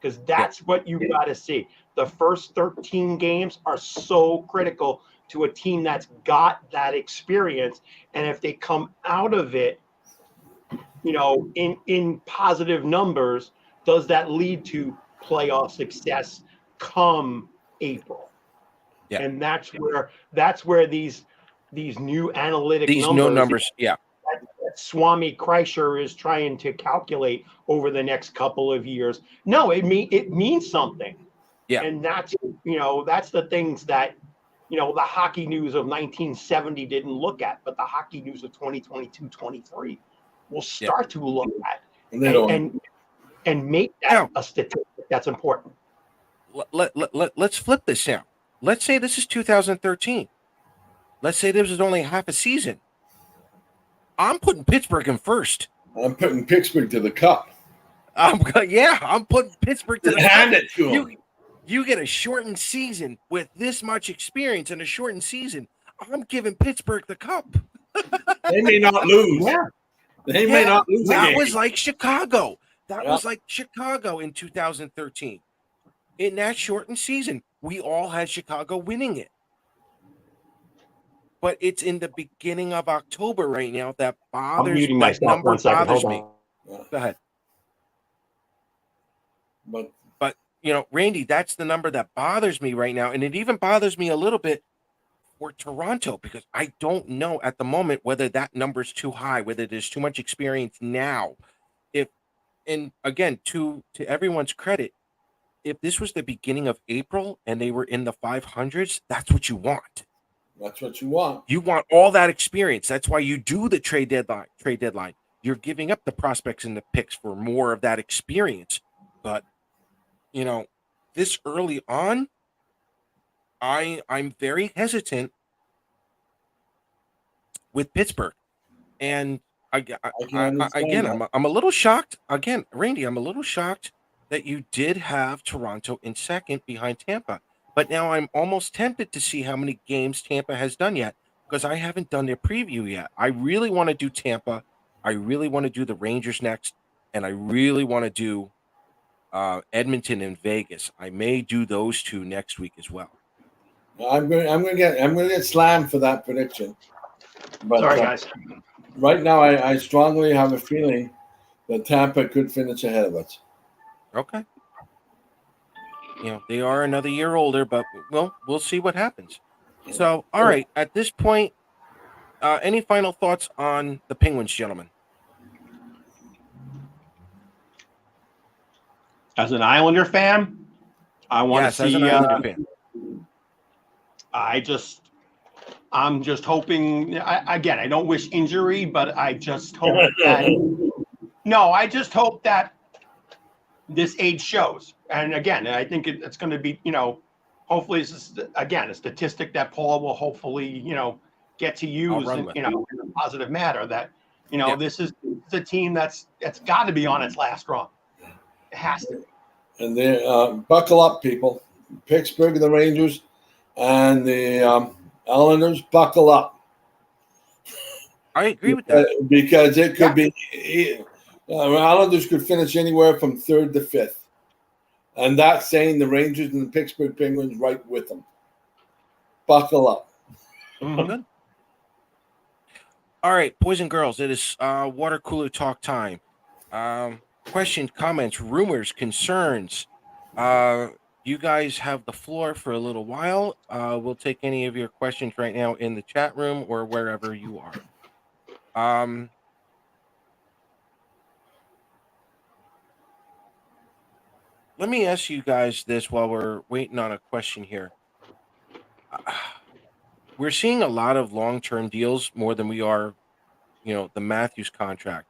Because that's what you got to see. The first 13 games are so critical to a team that's got that experience. And if they come out of it, in positive numbers, does that lead to playoff success come April? Yeah. And that's where these new analytic numbers, that Swami Kreischer is trying to calculate over the next couple of years. No, it means something. Yeah. And that's the things that the hockey news of 1970 didn't look at, but the hockey news of 2022-23 will start to look at and make that a statistic that's important. Let's flip this now. Let's say this is 2013. Let's say this was only half a season. I'm putting Pittsburgh in first. I'm putting Pittsburgh to the cup. I'm putting Pittsburgh to the hand it to them. You get a shortened season with this much experience in a shortened season. I'm giving Pittsburgh the cup. They may not lose. Yeah. They may not lose. That was like Chicago. That was like Chicago in 2013. In that shortened season, we all had Chicago winning it. But it's in the beginning of October right now that bothers me. That number bothers me. Go ahead. But Randy, that's the number that bothers me right now. And it even bothers me a little bit for Toronto because I don't know at the moment whether that number's too high, whether there's too much experience now. And again, to everyone's credit, if this was the beginning of April and they were in the 500s, that's what you want. That's what you want. You want all that experience. That's why you do the trade deadline. You're giving up the prospects and the picks for more of that experience. But, this early on, I'm very hesitant with Pittsburgh. And I'm a little shocked. Again, Randy, I'm a little shocked that you did have Toronto in second behind Tampa. But now I'm almost tempted to see how many games Tampa has done yet because I haven't done their preview yet. I really want to do Tampa. I really want to do the Rangers next. And I really want to do Edmonton and Vegas. I may do those two next week as well. I'm going to get slammed for that prediction. But, sorry, guys. right now, I strongly have a feeling that Tampa could finish ahead of us. Okay. They are another year older, but we'll see what happens. So, all right, at this point, any final thoughts on the Penguins, gentlemen? As an Islander fan, I want to Yes, as an see. Islander fan. I'm just hoping. Again, I don't wish injury, but I just hope that. No, I just hope that this age shows. And again, I think it's going to be, hopefully, this is again a statistic that Paul will hopefully, get to use run in, with. in a positive manner. That Yeah. this is the team that's got to be on its last run. It has to. And they buckle up, people. Pittsburgh, the Rangers, and the Islanders, buckle up. I agree with that. Because it could be Islanders could finish anywhere from third to fifth. And that's saying the Rangers and the Pittsburgh Penguins right with them. Buckle up. Mhm. Good. All right, boys and girls, it is water cooler talk time. Questions, comments, rumors, concerns. You guys have the floor for a little while. We'll take any of your questions right now in the chat room or wherever you are. Let me ask you guys this while we're waiting on a question here. We're seeing a lot of long-term deals more than we are, the Matthews contract.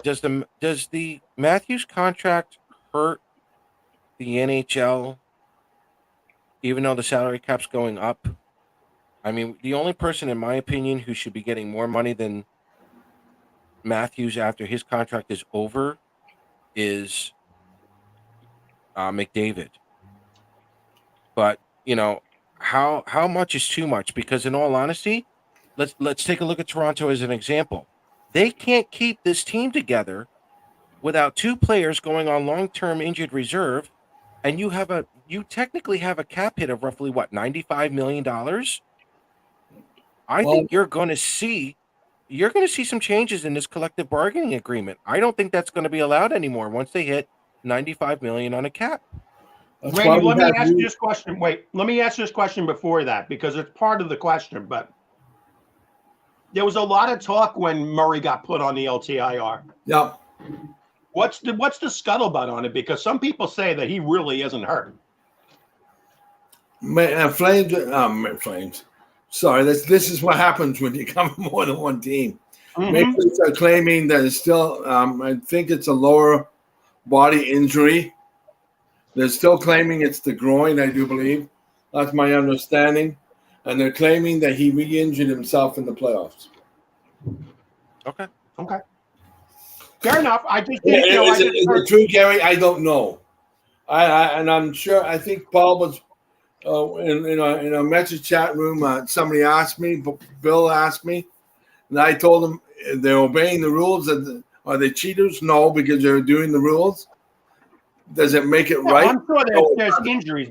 Does the Matthews contract hurt the NHL, even though the salary cap's going up? I mean, the only person, in my opinion, who should be getting more money than Matthews after his contract is over is McDavid. But how much is too much? Because in all honesty, let's take a look at Toronto as an example. They can't keep this team together without two players going on long-term injured reserve, and you technically have a cap hit of roughly what, $95 million. I think you're going to see some changes in this collective bargaining agreement. I don't think that's going to be allowed anymore once they hit 95 million on a cap. Randy, let me ask you this question. Wait, let me ask you this question before that, because it's part of the question. But there was a lot of talk when Murray got put on the LTIR. Yeah. What's the scuttlebutt on it? Because some people say that he really isn't hurt. Flames. Sorry, this is what happens when you come from more than one team. Mm-hmm. Maple Leafs are claiming that it's still, I think it's a lower body injury. They're still claiming it's the groin, I do believe. That's my understanding. And they're claiming that he re-injured himself in the playoffs. Okay. Fair enough. I just think, is it true, Gary? I don't know. And I'm sure. I think Paul was in a message chat room. Somebody asked me. Bill asked me, and I told him they're obeying the rules. Are they cheaters? No, because they're doing the rules. Does it make it right? I'm sure there's injuries,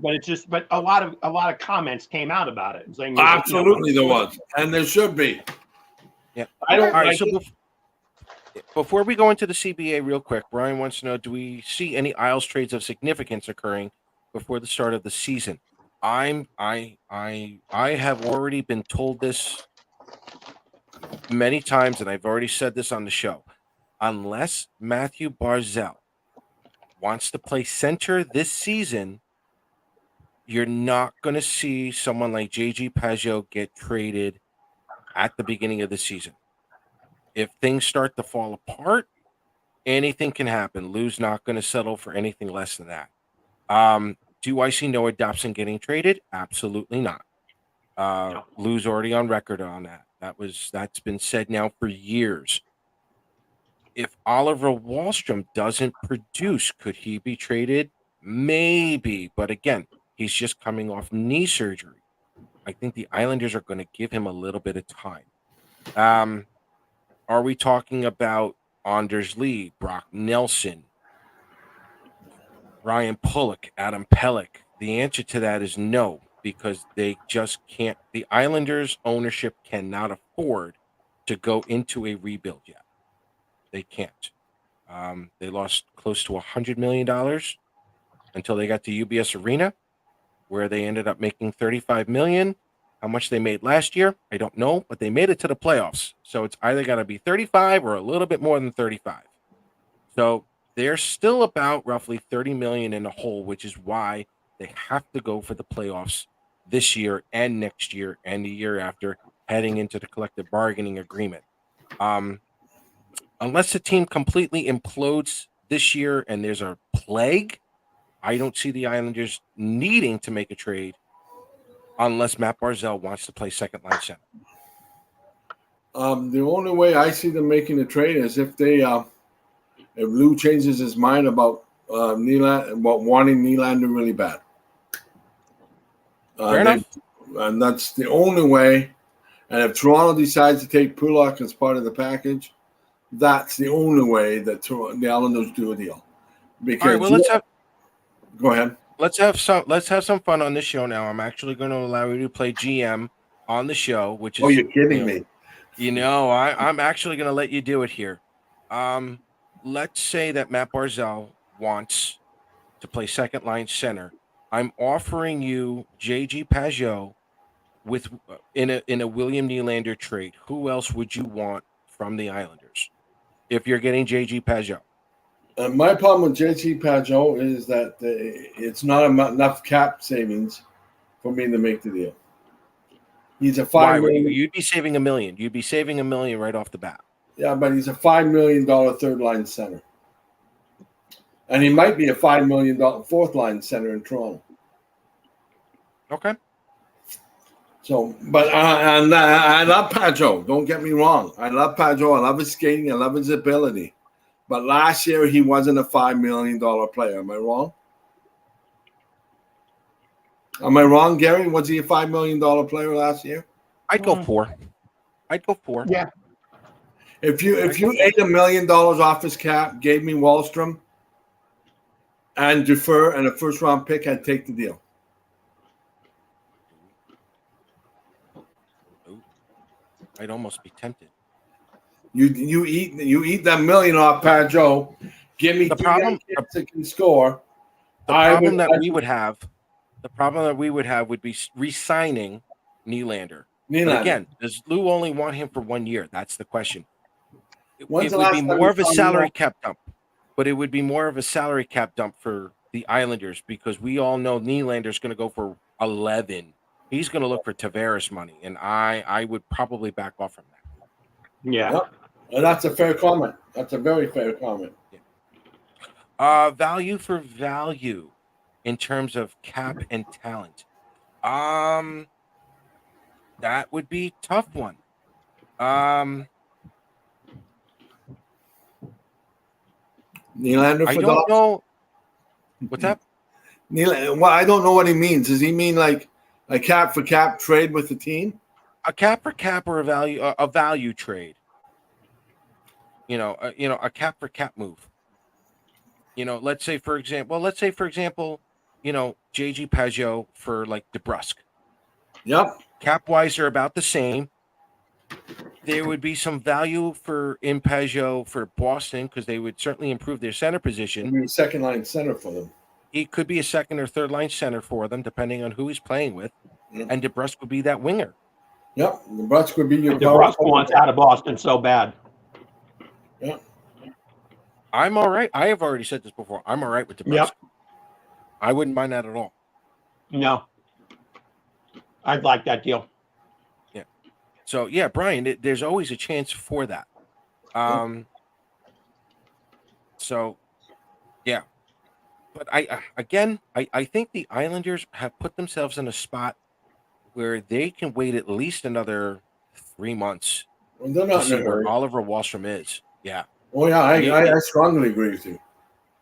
but a lot of comments came out about it. Saying, absolutely, there was, and there should be. Yeah, I don't. All right, so before we go into the CBA, real quick, Brian wants to know: do we see any Isles trades of significance occurring before the start of the season? I have already been told this many times, and I've already said this on the show. Unless Matthew Barzal wants to play center this season, you're not going to see someone like JG Pageau get traded at the beginning of the season. If things start to fall apart, anything can happen. Lou's not going to settle for anything less than that. Do I see Noah Dobson getting traded? Absolutely not. No. Lou's already on record on that. That's been said now for years. If Oliver Wahlstrom doesn't produce, could he be traded? Maybe, but again, he's just coming off knee surgery. I think the Islanders are going to give him a little bit of time. Are we talking about Anders Lee, Brock Nelson, Ryan Pulock, Adam Pelech? The answer to that is no, because they just can't. The Islanders' ownership cannot afford to go into a rebuild yet. They can't. They lost close to $100 million until they got to UBS Arena, where they ended up making $35 million. How much they made last year, I don't know, but they made it to the playoffs. So it's either got to be 35 or a little bit more than 35. So they're still about roughly 30 million in the hole, which is why they have to go for the playoffs this year and next year and the year after, heading into the collective bargaining agreement. Unless the team completely implodes this year and there's a plague, I don't see the Islanders needing to make a trade unless Matt Barzal wants to play second line center. The only way I see them making a trade is if Lou changes his mind about wanting Nylander really bad. Fair enough. And that's the only way. And if Toronto decides to take Pulock as part of the package, that's the only way that the Islanders do a deal. Because all right, well, go ahead. Let's have some fun on this show now. I'm actually going to allow you to play GM on the show, which is. Oh, you're kidding me. I'm actually going to let you do it here. Let's say that Matt Barzal wants to play second line center. I'm offering you JG Pageau in a William Nylander trade. Who else would you want from the Islanders if you're getting JG Pageau? My problem with JG Pageau is that it's not enough cap savings for me to make the deal. He's a $5 million. You'd be saving $1 million. You'd be saving $1 million right off the bat. Yeah, but he's a $5 million third line center, and he might be a $5 million fourth line center in Toronto. Okay. So, but I love Pageau. Don't get me wrong. I love Pageau. I love his skating. I love his ability. But last year, he wasn't a $5 million player. Am I wrong? Am I wrong, Gary? Was he a $5 million player last year? I'd go 4. Yeah. If you ate $1 million off his cap, gave me Wallstrom and Defer and a first round pick, I'd take the deal. I'd almost be tempted. You eat that $1 million off Pageau. Give me the problem that can score. The problem that we would have would be re-signing Nylander. But again, does Lou only want him for 1 year? That's the question. It would be more of a salary cap dump, but it would be more of a salary cap dump for the Islanders because we all know Nylander's going to go for 11. He's going to look for Tavares money, and I would probably back off from that. Yeah. Yep. And that's a fair comment. That's a very fair comment. Yeah. Value for value in terms of cap and talent. That would be a tough one. Nylander for I don't know. What's that? Nylander, well, I don't know what he means. Does he mean like a cap for cap trade with the team? A cap for cap or a value trade. A cap for cap move. Let's say for example, JG Pageau for like DeBrusque. Yep. Cap wise, they're about the same. There would be some value in Pageau for Boston because they would certainly improve their center position. Second line center for them. He could be a second or third line center for them, depending on who he's playing with. Yep. And DeBrusque would be that winger. Yep, DeBrusque would be your. DeBrusque wants out of Boston so bad. Yeah. I'm all right. I have already said this before. I'm all right with DeBrusque. Yep. I wouldn't mind that at all. No. I'd like that deal. Yeah. So, yeah, Brian, there's always a chance for that. So, yeah. But I think the Islanders have put themselves in a spot where they can wait at least another 3 months to see where Oliver Wahlstrom is. Yeah. Oh, yeah, I strongly agree with you.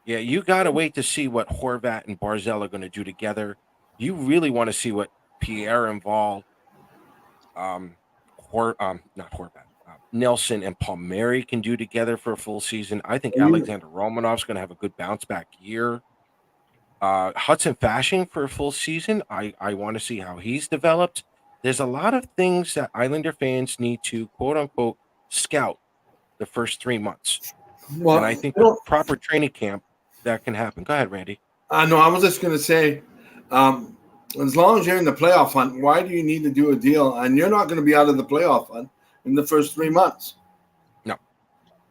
Yeah, you got to wait to see what Horvat and Barzal are going to do together. You really want to see what Pierre involved, Nelson and Palmieri can do together for a full season. I think Alexander Romanov's going to have a good bounce back year. Hudson Fasching for a full season. I want to see how he's developed. There's a lot of things that Islander fans need to, quote unquote, scout the first 3 months. Well, And I think with proper training camp, that can happen. Go ahead, Randy. No, I was just going to say, as long as you're in the playoff hunt, why do you need to do a deal? And you're not going to be out of the playoff hunt in the first 3 months. No.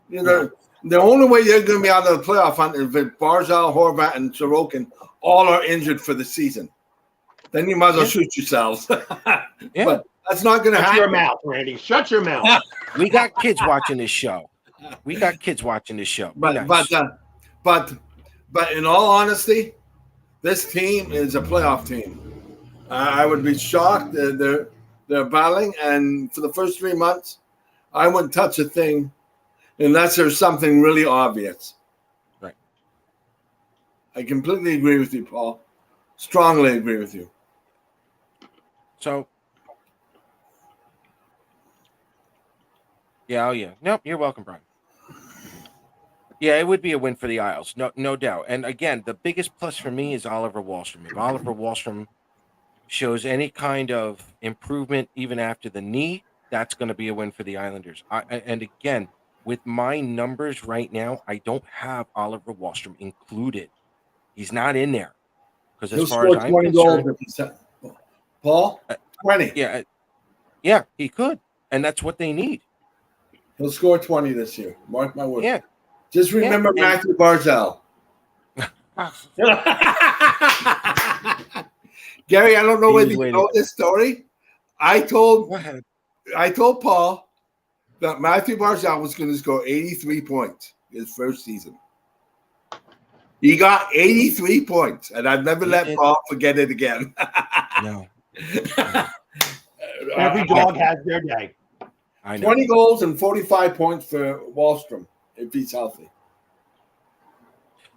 You know, the only way you're going to be out of the playoff hunt is if Barzal, Horvat, and Sorokin all are injured for the season. Then you might as well shoot yourselves. But that's not going to happen. Shut your mouth, Randy. Shut your mouth. We got kids watching this show. But in all honesty, this team is a playoff team. I would be shocked that they're battling, and for the first 3 months, I wouldn't touch a thing unless there's something really obvious. Right. I completely agree with you, Paul. Strongly agree with you. So, yeah, Nope, you're welcome, Brian. Yeah, it would be a win for the Isles, no doubt. And again, the biggest plus for me is Oliver Wahlstrom. If Oliver Wahlstrom shows any kind of improvement even after the knee, that's going to be a win for the Islanders. And again, with my numbers right now, I don't have Oliver Wahlstrom included. He's not in there because as far as I'm concerned, Paul, 20. Yeah, he could, and that's what they need. He'll score 20 this year. Mark my words. Yeah. Just remember Matthew Barzal. Gary, I don't know whether you know this story. I told Paul that Matthew Barzal was going to score 83 points his first season. He got 83 points, and I've never let Paul forget it again. No. Every dog has their day. 20 goals and 45 points for Wahlstrom if he's healthy.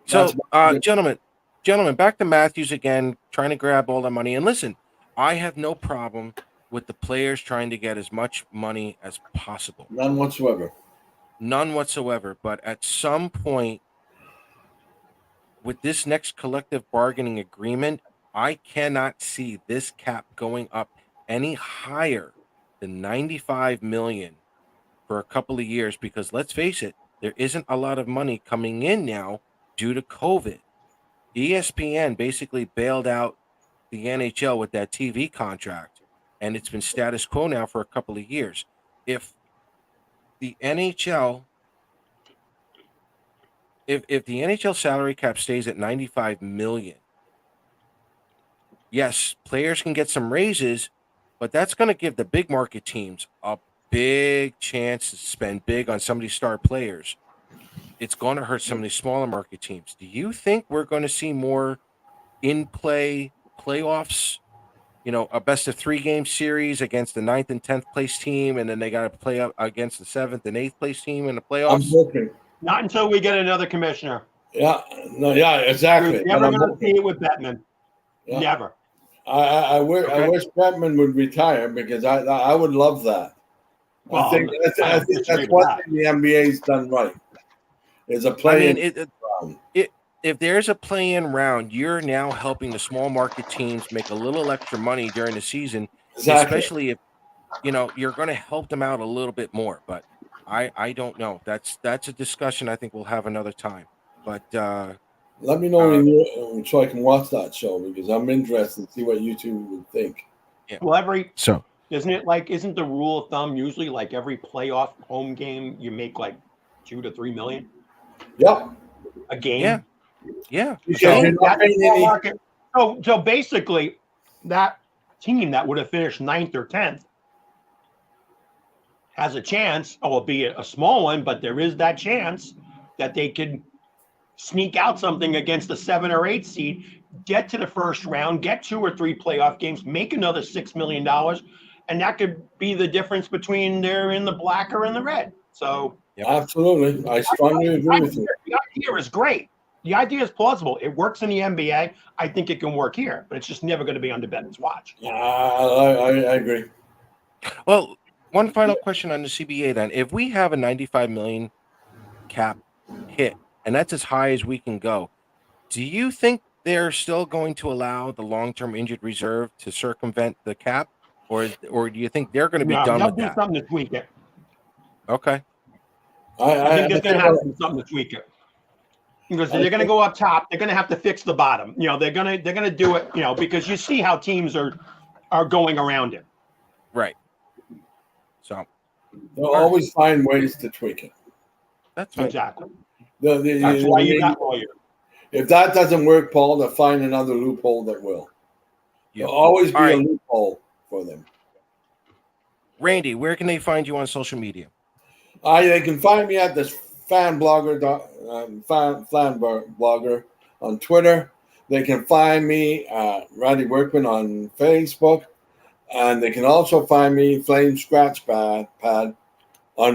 So, gentlemen, back to Matthews again, trying to grab all the money. And listen, I have no problem with the players trying to get as much money as possible. None whatsoever. But at some point, with this next collective bargaining agreement, I cannot see this cap going up any higher than $95 million for a couple of years, because let's face it, there isn't a lot of money coming in now due to COVID. ESPN basically bailed out the NHL with that TV contract, and it's been status quo now for a couple of years. If the NHL if the NHL salary cap stays at $95 million, yes, players can get some raises, but that's going to give the big market teams a big chance to spend big on some of these star players. It's going to hurt some of these smaller market teams. Do you think we're going to see more in-play playoffs? You know, a best-of-3 game series against the 9th and 10th place team, and then they got to play up against the 7th and 8th place team in the playoffs? I'm hoping. Not until we get another commissioner. Yeah, exactly. We're never going to see it with Bettman. Yeah. Never. I wish Bettman would retire because I would love that. Well, I think that's one thing the NBA's done right. Is a play. If there's a play-in round, you're now helping the small market teams make a little extra money during the season, especially if you're going to help them out a little bit more. But I don't know. That's a discussion I think we'll have another time. But let me know so I can watch that show because I'm interested to see what you two would think. Yeah. Well, isn't the rule of thumb usually like every playoff home game you make like $2 to $3 million? Yep. A game. Yeah. So basically, that team that would have finished 9th or 10th has a chance, albeit a small one, but there is that chance that they could sneak out something against the 7 or 8 seed, get to the first round, get 2 or 3 playoff games, make another $6 million, and that could be the difference between they're in the black or in the red. So absolutely, I strongly agree with you. The idea is great. The idea is plausible. It works in the NBA. I think it can work here, but it's just never going to be under Bennett's watch. I agree. Well, one final question on the CBA then. If we have a $95 million cap hit, and that's as high as we can go, do you think they're still going to allow the long-term injured reserve to circumvent the cap, or do you think they're going to be done with that? Something to tweak it. Okay. I think they're going to have to do something to tweak it. Because they're going to go up top, they're going to have to fix the bottom. They're going to do it. Because you see how teams are going around it. Right. So they'll always find ways to tweak it. That's fine. Exactly. That's why you got lawyers. If that doesn't work, Paul, they'll find another loophole that will. There'll always be a loophole for them. Randy, where can they find you on social media? They can find me at this fan blogger on Twitter. They can find me Randy Workman on Facebook, and they can also find me Flame Scratch Pad on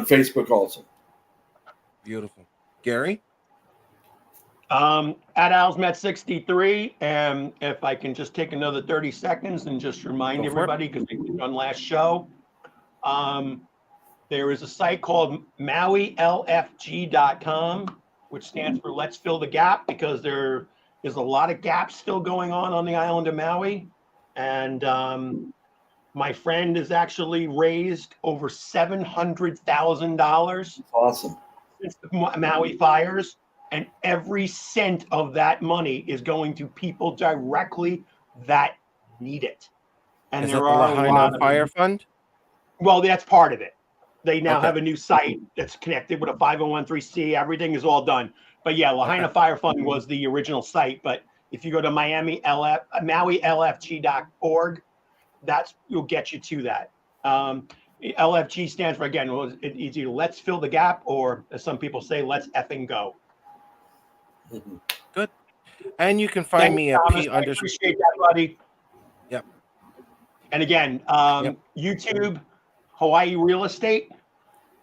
Facebook also. Beautiful. Gary? At AlsMet63, and if I can just take another 30 seconds and just remind everybody, because we did on last show, there is a site called MauiLFG.com, which stands for Let's Fill the Gap, because there is a lot of gaps still going on the island of Maui. And my friend has actually raised over $700,000. Awesome. Since the Maui fires. And every cent of that money is going to people directly that need it. And is there that are the Lahaina Fire Fund? Well, that's part of it. They now have a new site that's connected with a 501(c)(3). Everything is all done. But yeah, Lahaina Fire Fund was the original site. But if you go to MauiLFG.org, you'll get you to that. LFG stands for, again, it's either Let's Fill the Gap, or as some people say, Let's effing go. Good. And you can find me at P_. I appreciate that, buddy. Yep. And again, YouTube, Hawaii Real Estate.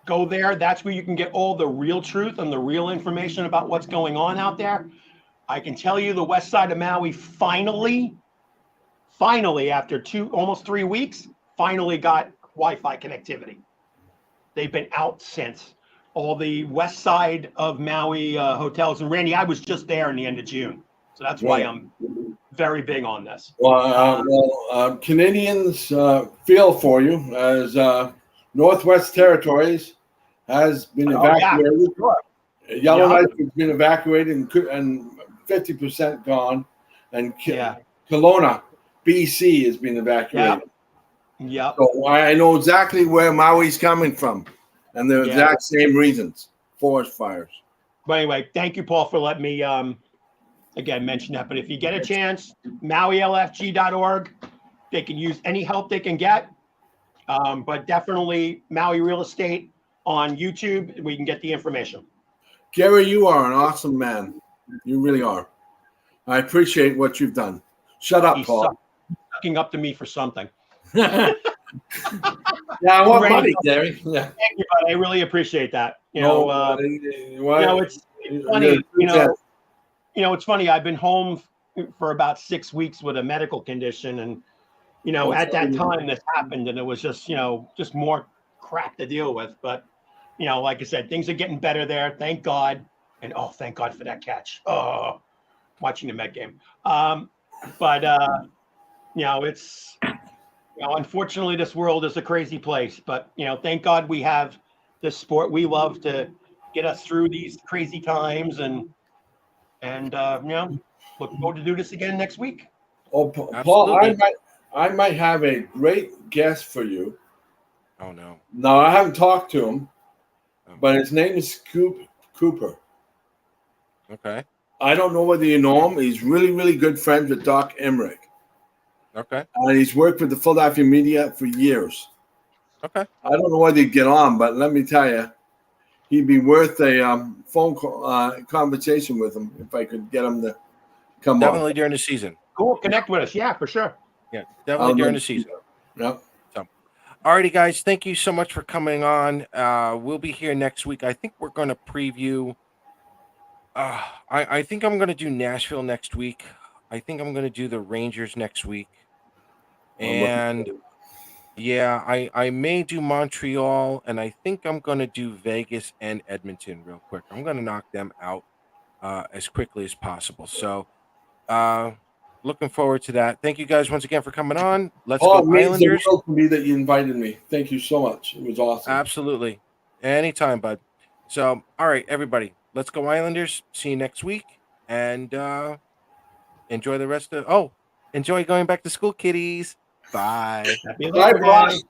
Go there. That's where you can get all the real truth and the real information about what's going on out there. I can tell you the west side of Maui finally, after almost 3 weeks, finally got Wi-Fi connectivity. They've been out since. All the west side of Maui hotels. And Randy, I was just there in the end of June. So that's why I'm very big on this. Well, Canadians feel for you, as Northwest Territories has been evacuated. Yellowknife has been evacuated and 50% gone. And Kelowna, BC has been evacuated. Yep. So I know exactly where Maui's coming from. And the exact same reasons, forest fires. But anyway, thank you, Paul, for letting me, again, mention that. But if you get a chance, MauiLFG.org, they can use any help they can get. But definitely Maui Real Estate on YouTube, we can get the information. Gary, you are an awesome man. You really are. I appreciate what you've done. Shut up, Paul. Sucking up to me for something. Yeah, I want money, Gary. Yeah. Thank you, buddy. I really appreciate that. It's funny. It's funny. I've been home for about 6 weeks with a medical condition, and at that time this happened, and it was just more crap to deal with. But like I said, things are getting better there. Thank God, and thank God for that catch. Oh, watching the Met game. It's. Unfortunately, this world is a crazy place, but thank God we have this sport we love to get us through these crazy times, and look forward to do this again next week. Oh, Paul, I might have a great guest for you. Oh no! No, I haven't talked to him, but his name is Cooper. Okay. I don't know whether you know him. He's really, really good friends with Doc Emmerich. Okay. And he's worked with the Philadelphia media for years. Okay. I don't know whether he'd get on, but let me tell you, he'd be worth a phone call, conversation with him if I could get him to come on. Definitely during the season. Cool. Connect with us. Yeah, for sure. Yeah, definitely during the season. Yep. So, alrighty, guys. Thank you so much for coming on. We'll be here next week. I think we're going to preview. I think I'm going to do Nashville next week. I think I'm going to do the Rangers next week. And I may do Montreal, and I think I'm going to do Vegas and Edmonton real quick. I'm going to knock them out as quickly as possible. So looking forward to that. Thank you guys once again for coming on. Let's go Islanders. It means the world to me that you invited me. Thank you so much. It was awesome. Absolutely. Anytime, bud. So, all right, everybody, let's go Islanders. See you next week, and enjoy the rest of. Oh, enjoy going back to school, kiddies. Bye. Happy Bye, Labor Day. boss.